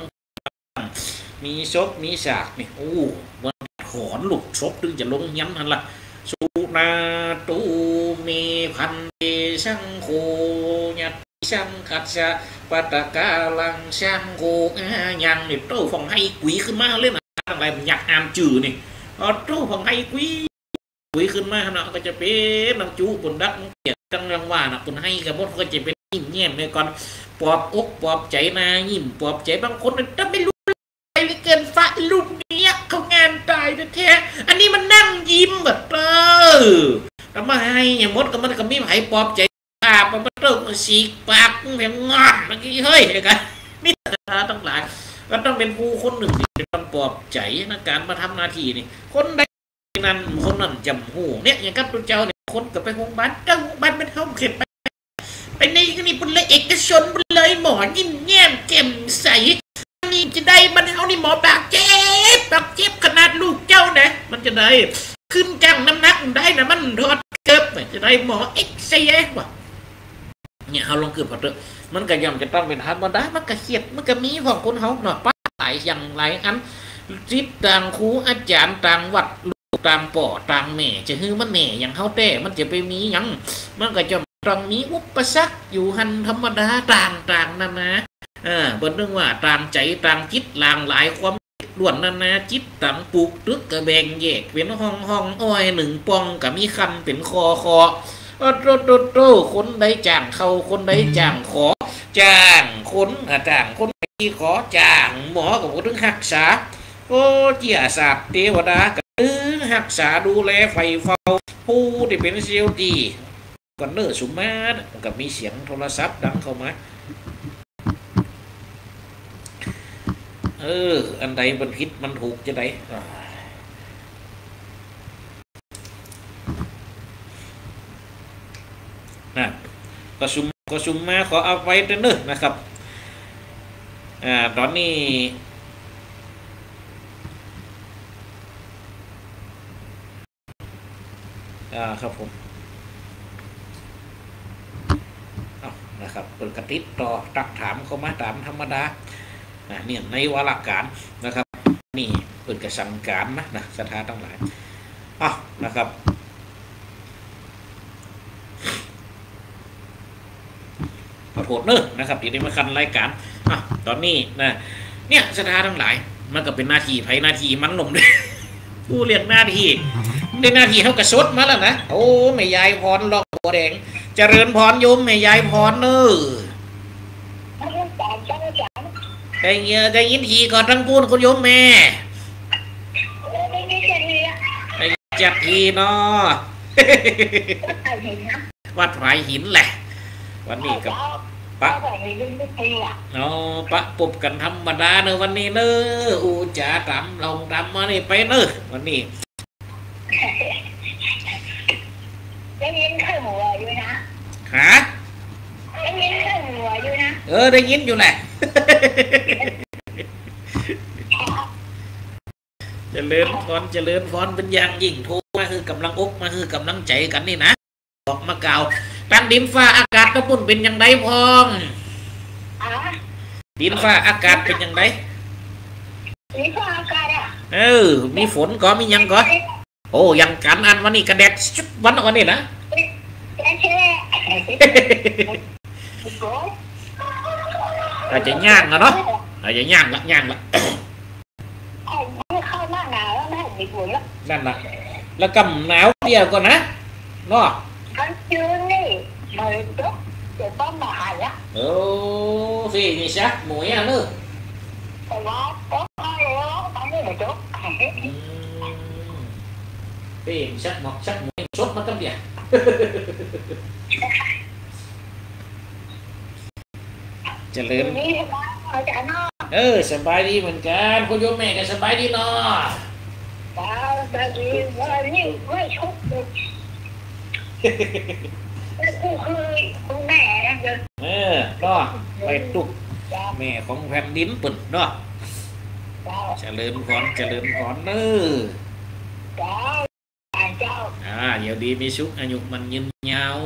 มีศพมีฉากนี่โอ้วันขอนหลุดศพถึงจะลงย้ำทันละสุนาตูมีพันเดชังโคยัดช่างขัดชะปตกาลังช่างโกยังนี่โต้ฟองให้กุยขึ้นมาเล่นอะไรมันอยากอ่านจื่อนี่โต้ฟองให้กุยขึ้นมาเนาะก็จะเป็นน้ำจูบนดักเกียรจังรังว่านะคนให้กับมดก็จะเป็นยิ้มแย้มเลยก่อนปลอบอกปลอบใจนายิ้มปลอบใจบางคนถ้าไม่รู้อะไรเกินฟ้าลูกนี้เขางานตายแท้อันนี้มันนั่งยิ้มแบบแล้วมาให้อย่างมดก็มันก็มีไผ่ปลอบใจมันเริ่มสีปากเหมือนงอนเมื่อกี้เฮ้ยกันนี่ทั้งหลายก็ต้องเป็นผู้คนหนึ่งที่ต้องปลอบใจในการมาทำหน้าที่นี่คนใดนั้นคนนั้นจำหูเนี่ยอย่างกับตัวเจ้าเนี่ยคนกับไปโรงพยาบาลก็โรงพยาบาลเป็นห้องเข็มไปในนี่เป็นเลยเอกชนเป็นเลยหมอยิ้มแย้มแจ่มใสนี่จะได้มันเอานี่หมอปากเจ็บขนาดลูกเจ้าเนี่ยมันจะได้ขึ้นจังน้ำหนักได้นะมันทอดเกิบจะได้หมอเอ็กซเรย์ว่ะเนี่ยเขาลองเกิดพอเถอะมันก็ย่อมจะต้องเป็นธรรมดามันก็เขียดมันก็มีของคนเขาหน่อยป้าหลายอย่างหลายอันจิตต่างครูอาจารย์ต่างวัดลูกต่างป่อต่างแม่จะฮือมันแม่อย่างเขาแต่มันจะไปมีอย่างมันก็จะต้องมีอุปสรรคอยู่หันธรรมดาต่างนั่นนะบนเรื่องว่าต่างใจต่างจิตหลางหลายความล้วนนั่นนะจิตต่างปลูกตึกกระแบงแยกเป็นห้องอ้อยหนึ่งปองกับมีคันเป็นคอโตคนได้จ้างเขาคนได้จ้างขอจ้างคนที่ขอจ้างหมอกับคนถึงหักษาโอ้เจียศาสตร์เทวดาก็หักษาดูแลไฟเฝ้าผู้ที่เป็นเซียวดีก่อนเนอสุมามันก็มีเสียงโทรศัพท์ดังเข้ามาอันใดมันผิดมันถูกจะได้ก็ซุมมาขอเอาไว้เด้อนะครับตอนนี้ครับผมนะครับเปิดกระติดต่อตักถามเข้ามาตามธรรมดาเนี่ยในวาระการนะครับนี่เปิดกระสังการนะสถานทั้งหลายนะครับขอโทษเนอะนะครับที่ได้มาคันรายการตอนนี้นะเนี่ยสถานทั้งหลายมันก็เป็นหน้าที่ไผหน้าที่มันหนุ่มด้วยผู้เรียกหน้าที่ได้หน้าที่เท่ากับชดมาแล้วนะโอ้แม่ยายพรหลอกหัวแดงเจริญพรโยมแม่ยายพรเนอะได้ยินทีก่อนทั้งพูนคุณโยมแม่ได้จัดทีเนาะวัดไผ่หินแหละวันนี้กับปะปะปุบกันธรรมดาเนอะวันนี้เนอะอูจ๋าตำลงตำมานี่ไปเนอะวันนี้ได้ยินข้าวหัวอยู่นะได้ยินข้าวหัวอยู่นะได้ยินอยู่แหละเจริญพรเป็นอย่างยิ่งโทรมาคือกำลังอกมาคือกำลังใจกันนี่นะบอกมาเก่าตั้งดินฟ้าอากาศกระปุ่นเป็นอย่างไรพองดินฟ้าอากาศเป็นอย่างไรดินฟ้าอากาศมีฝนก็มียังก็โอ้ยังกันอันวันนี้กระแดดชุดวันวันนี้นะอาจจะย่างเนาะอาจจะย่างละ อีกหมดแล้วนั่นแหละแล้วกำหนาวเดียวก่อนนะเนาะทั้งชื่อนี่มาตุ๊กจะต้องมาหายอ่ะโอ้สินี่ซักหมวยอ่ะเนอะแต่ว่าตุ๊กอะไรแล้วตอนนี้มาตุ๊กสิซักหมอกซักหมวยชดมาตั้งเดียวเจริญสบายดีเหมือนกันคุณโยมแม่ก็สบายดีเนาะแต่ดีว่านี่ไม่ชุบเลยกูคือคุณแม่นะเนาะไปตุกแม่ของแผ่นดินปุ่นเนาะเจริญพรเจริญพรเนอะเดี๋ยวดีมีสุขอายุมันยืนยาว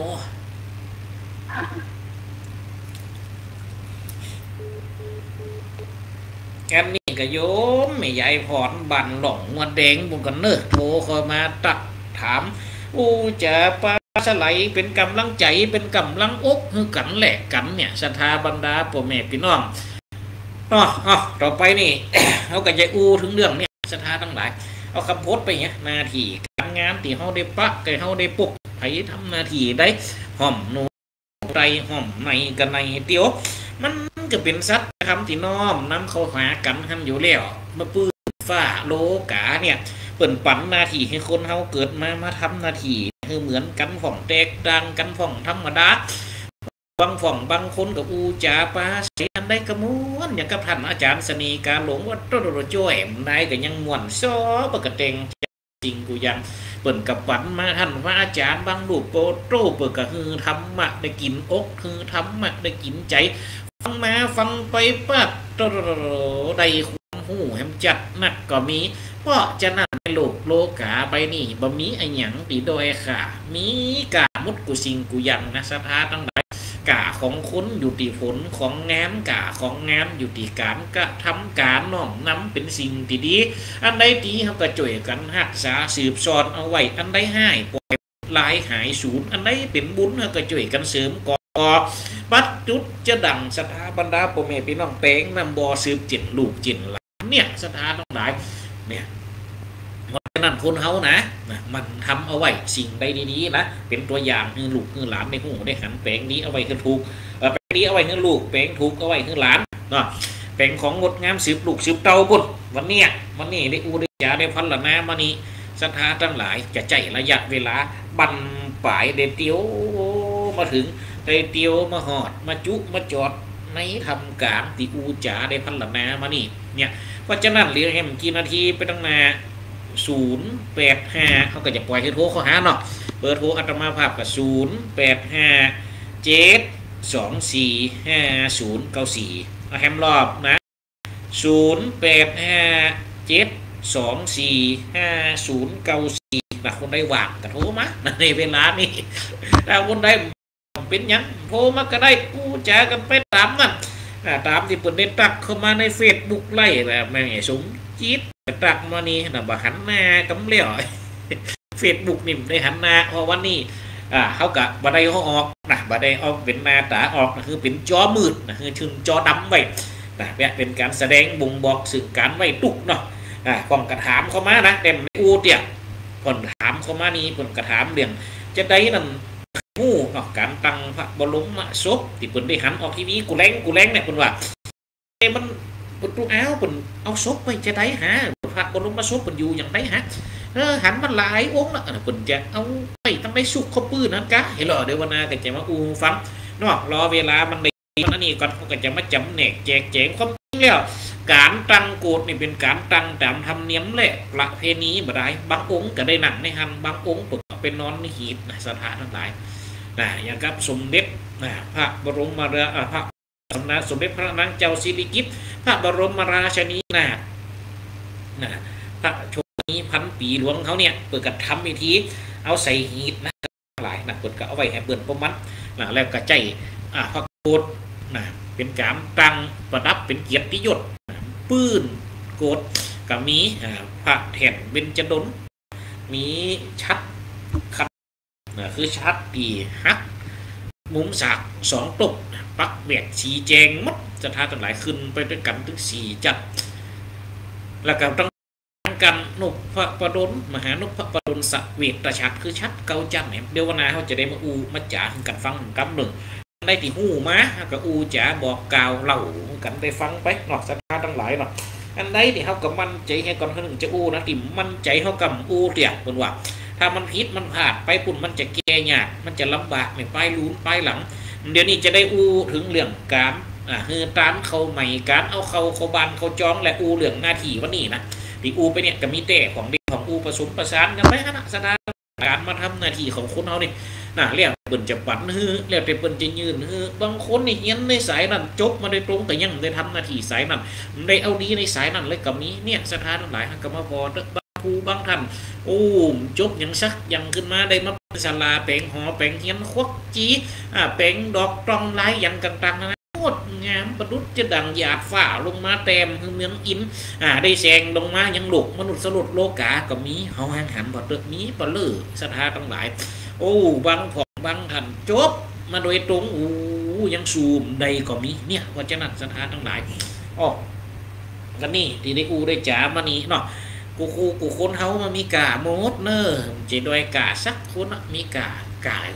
แกนี่ก็โยมไม่ใหญ่พรบันหลงวัดแดงบุญกันเนอโทรคอยมาตักถามจะปาสไลเป็นกำลังใจเป็นกำลังอกคือกันแหลกกันเนี่ยศรัทธาบรรดาพ่อแม่พี่น้องต่อไปนี่ เขาก็จะถึงเรื่องเนี่ยศรัทธาทั้งหลายเอาคำพูดไปเนี่ยนาทีการงานที่เขาได้ปะไก่เขาได้ปุกไผทำนาทีได้ห่อมนูไรห่อมในกันในเตียวมันก็เป็นสัตว์คำที่น้อมนำเข้าหากันหันอยู่แล้วมาปื้ฝ้าโลกาเนี่ยเปิ่นปั่นนาทีให้คนเขาเกิดมาทำนาทีคือเหมือนกันฝ่องแตกต่างกันฝ่องธรรมดาบางฝ่องบางคนกับจาปาเสียนได้กระมวลอย่างกับท่านอาจารย์สนีการหลงว่าโตโตจ้อยนายก็ยังม่วนซ้อปกติจริงกูยังเปิ่นกับปั่นมาท่านว่าอาจารย์บางรูปโปโตเปิดก็คือธรรมะได้กินอกคือธรรมะได้กินใจฟังมาฟังไปปั๊บโตได้ความหูแหมจัดนักก็มีเพราะจะนั่นในโลกาไปนี่บ่มีไอ้หยังตีโดยค่ะมีกามุดกุสิงกุยังนะสภาตั้งหลายกาของคุณอยู่ที่ผลของงานกาของงานอยู่ที่การกระทำการน้อมนำเป็นสิ่งที่ดีอันใดดีเขาก็ช่วยกันรักษาสืบสอนเอาไว้อันใดให้ปล่อยลายหายสูญอันใดเป็นบุญเขาก็ช่วยกันเสริมก่อปัดจุดจะดังสถาบรรดาพ่อแม่พี่น้องเป้งนำบ่อสืบจิตลูกจิตหลานเนี่ยสถาทั้งหลายเนี่ยเพราะฉะนั้นคนเฮานะมันทำเอาไว้สิ่งใดดีๆนะเป็นตัวอย่างให้ลูกให้หลานในหูได้หันแปลงนี้เอาไว้คือถูกแปลงนี้เอาไว้ให้ลูกแปลงถูกเอาไว้ให้หลานเนาะแปลงของงดงามสืบลูกสืบเต่าบุญวันนี้ได้ได้ยาได้พันละนามานี่ศรัทธาทั้งหลายจะใจระยะเวลาบันปลายเดเตียวมาถึงได้เตียวมาหอดมาจุมาจอดในทำกลางที่จาได้พันละนามานี่เนี่ยเพราะฉะนั้นเรียกให้มันกี่นาทีไปตั้งนา085เขาก็จะปล่อยให้โทรเข้าหาเนาะเบอร์โทรอาตมาภาพกับ0857245094เอาแฮมรอบนะ0857245094นะคนได้ว่างก็โทรมาในเวลานี้ถ้าคนได้เป็นยังโทรมาก็ได้จากันไปตามนั่นตามที่เปิดได้ตักเข้ามาในเฟซบุ๊กไล่แบบแม่สมจิตตักมานี่นะบ่หันหน้ากำเลี้ยวเฟซบุ๊กนี่ได้หันหน้าเพราะวันนี้เขากะบ่ได้เขาออกนะบ่ได้ออกเป็นหน้าตาออกนะคือเป็นจอมืดนะคือชึงจอดำไว้นะเป็นการแสดงบ่งบอกสื่อการไว้ตุกเนาะก่อนกระถามเข้ามานะเต็มเตี่ยก่อนถามเข้ามานี่ก่อนกระถามเรื่องจะได้นั่นเนาะการตั้งพระบรมศพที่เพิ่นได้หันออกทีวีกูแรงเนี่ยเพิ่นว่ามันเพิ่นตู้เพิ่นเอาศพไปจะได้หาพระบรมศพเพิ่นอยู่อย่างไรฮะหันมันหลายองค์ละเพิ่นจะเอาไปตั้งได้สุกข้าวปื้นนั้นกะเห็นหรอเดี๋ยววันหน้าก็จะมาฟังเนาะรอเวลามันได้มันนี่ก่อนเขาก็จะมาจำแนกแจกแจงความจริงแล้วการตั้งโกรธนี่เป็นการตั้งตามธรรมเนียมแหละประเพณีบ่ได้บางองค์ก็ได้หนังในหันบางองค์เพิ่นเป็นนอนในหีบสถานทั้งหลายอย่างกับสมเด็จพระบรมพระสมเด็จพระนางเจ้าสิริกิติ์พระบรมราชินีนาถพระชนีพันปีหลวงเขาเนี่ยเปิดกระทำพิธีเอาใส่หีบนะหลายเปิดก็เอาไว้ให้เปิดประมันแล้วก็ใจพระโกฏเป็นการตั้งประดับเป็นเกียรติยศปื้นโกฏก็มีพระแถนเบญจดลมีชัดคือชัดปีฮักมุมสาก2ตกปักแบกสีแจงมัดจะท่าทั้งหลายขึ้นไปด้วยกันถึง4จัดแล้วก็ต้อง กันนพประดลมหานพประดลสเวตชัดคือชัดเกาจันเนี่ยเดี๋ยววันนาเขาจะได้มาอูมาจ่ากันฟังกำหนึ่งได้ที่หูมากับอูจ๋าบอกกล่าวเล่ากันไปฟังไปหนอกศรัทธาทั้งหลายหนอกอันใดที่เขากับมันใจให้ก่อนคนหนึ่งจะอูนะติมันใจเขากับอูเตียเป็นว่าถ้ามันผิดมันพลาดไปปุ่นมันจะแก่ยากมันจะลำบากไม่ไปลุ้นไปหลังเดี๋ยวนี้จะได้อูถึงเรื่องการคือร้านเขาใหม่การเอาเขาบานเขาจองและอูเรื่องหน้าที่วันนี้นะที่อูไปเนี่ยก็มีแต่ของดีของอูผสมประสานกันไปนะสถานการมาทำหน้าที่ของคนเขาเนี่ยน่ะเรียกเปิ่นจะปั่นฮือเรียกเปิ่นจะยืนฮือบางคนนี่เฮียนในสายนั้นจบมาโดยตรงแต่ยังได้ทำหน้าที่สายนั้นได้เอาดีในสายนั้นเลยกับนี้เนี่ยสถานหลายก็มาพอบางครูบางท่านโอ้จบยังซักยังขึ้นมาได้มาศาลาแปลงหอแปลงเฮียนควักจีแปลงดอกตรองลายอย่างต่างๆนะโคตรงามประดุจจะดังหยาดฝ้าลงมาเต็มคือเมืองอินได้แสงลงมายังหลกมนุษย์สลดโลกาก็มีเฮาหันบอดเดือมีปลลือสถานทั้งหลายโอ้บางผ่องบางท่านจบมาโดยตรงยังซูมใดก็มีเนี่ยว่าจะนัดสถานทั้งหลายอ๋อกันนี่ที่ได้อูได้จ๋ามานี่เนาะกูคนเฮามามีกาโมดเนอจะโดยกาสักคนมีก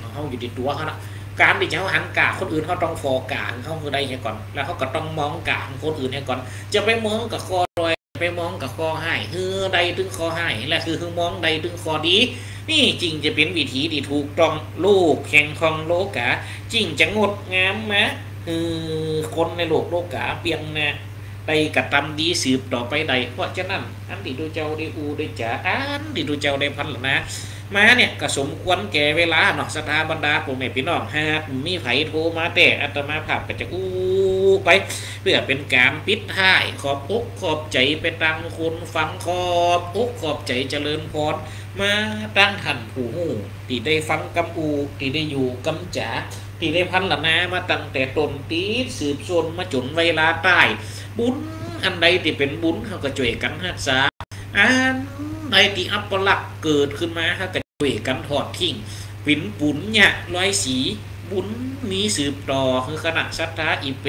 ของเฮาอยู่ในตัวเขาละการที่เขาหันกาคนอื่นเขาต้องฟอกาเขาคือได้ให้ก่อนแล้วเขาก็ต้องมองกาคนอื่นให้ก่อนจะไปมองกับคอรอยไปมองกับคอให้คือใดถึงคอให้และคือมองใดถึงคอดีนี่จริงจะเป็นวิธีที่ถูกต้องลูกแห่งของโลกาจริงจะงดงามไหมคนในโลกาเพียงนะใดกระทำดีสืบต่อไปใดเพราะฉะนั้นอันที่ดูเจ้าได้อูได้จ๋าอันที่ดูเจ้าได้พันละนะมาเนี่ยก็สมควรแก่เวลาเนาะสถาบรรดาผมแม่พี่น้องหากมีไผโทรมาแต่อาตมาภาพก็จะอู้ไปเพื่อเป็นการปิดท้ายขอบอกขอบใจไปตั้งคนฟังขอบอกขอบใจเจริญพรมาตั้งหันผู้หูที่ได้ฟังกำอูที่ได้อยู่กำจ๋าที่ได้พันละนะมาตั้งแต่ต้นตีสืบโซนมาจนเวลาใต้บุญอันใดที่เป็นบุญเขาก็ช่วยกันรักษาอันใดที่อัปลักษ์เกิดขึ้นมาเขาก็ช่วยกันถอดทิ้งปิ่นปุ่นเนี่ยร้อยสีบุญมีสืบต่อคือคณะศรัทธาอีเป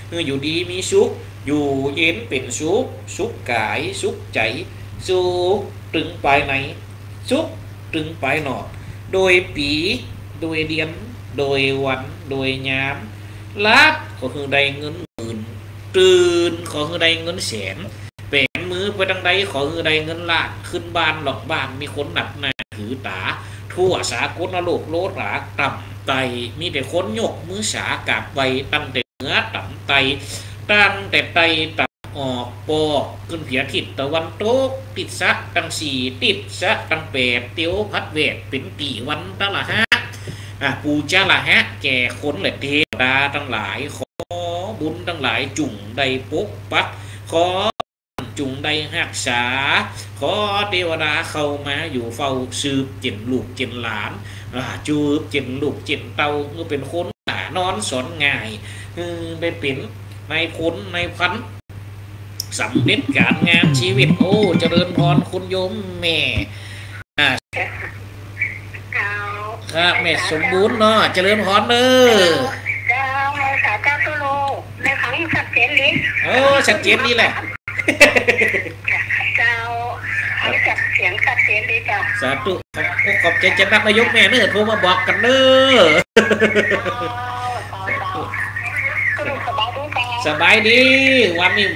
คืออยู่ดีมีสุขอยู่เย็นเป็นสุขสุขกายสุขใจสุขถึงไปไหนสุขถึงไปหนอโดยปีโดยเดือนโดยวันโดยยามลัดก็คือได้เงินหมื่นตื่นขอคือได้เงินแสนแปลงมือไปดังใดขอคือได้เงินล้านขึ้นบ้านหลอกบ้านมีคนหนักหนาถือตาทั่วสากลโลกโลดหราต่ำไตมีแต่คนยกมือสากาบใบตั้งแต่เหนือต่ำไตตั้งแต่ไตต่ำออกปอกขึ้นเพียทิศตะวันตกติดซะตั้งสี่ติดซะตั้งแปดเตียวพัดเวทเป็นปีวันตะละฮะปูจาละฮะแก่คนและเทวดาทั้งหลายขอบุญทั้งหลายจุ่งใดปกปักขอจุ่งใดหักษาขอเทวดาเข้ามาอยู่เฝ้าสืบเจนลูกเจนหลานจูบเจนลูกเจนเตาเมื่อเป็นคนนอนสอนง่ายได้เป็นในพลในพันสำเร็จการงานชีวิตโอ้เจริญพรคุณโยมแม่ครับแม่สมบูรณ์เนาะเจริญพรเด้อเจ้าแม่สาวเจ้าตุโลในขังชัดเจนลิ้นชัดเจนนี่แหละเจ้าจับเสียงชัดเจนดีเจ้าสาธุขอบใจจะนักนายกแม่เด้อโทรมาบอกกันเด้อสบายดีวันนี้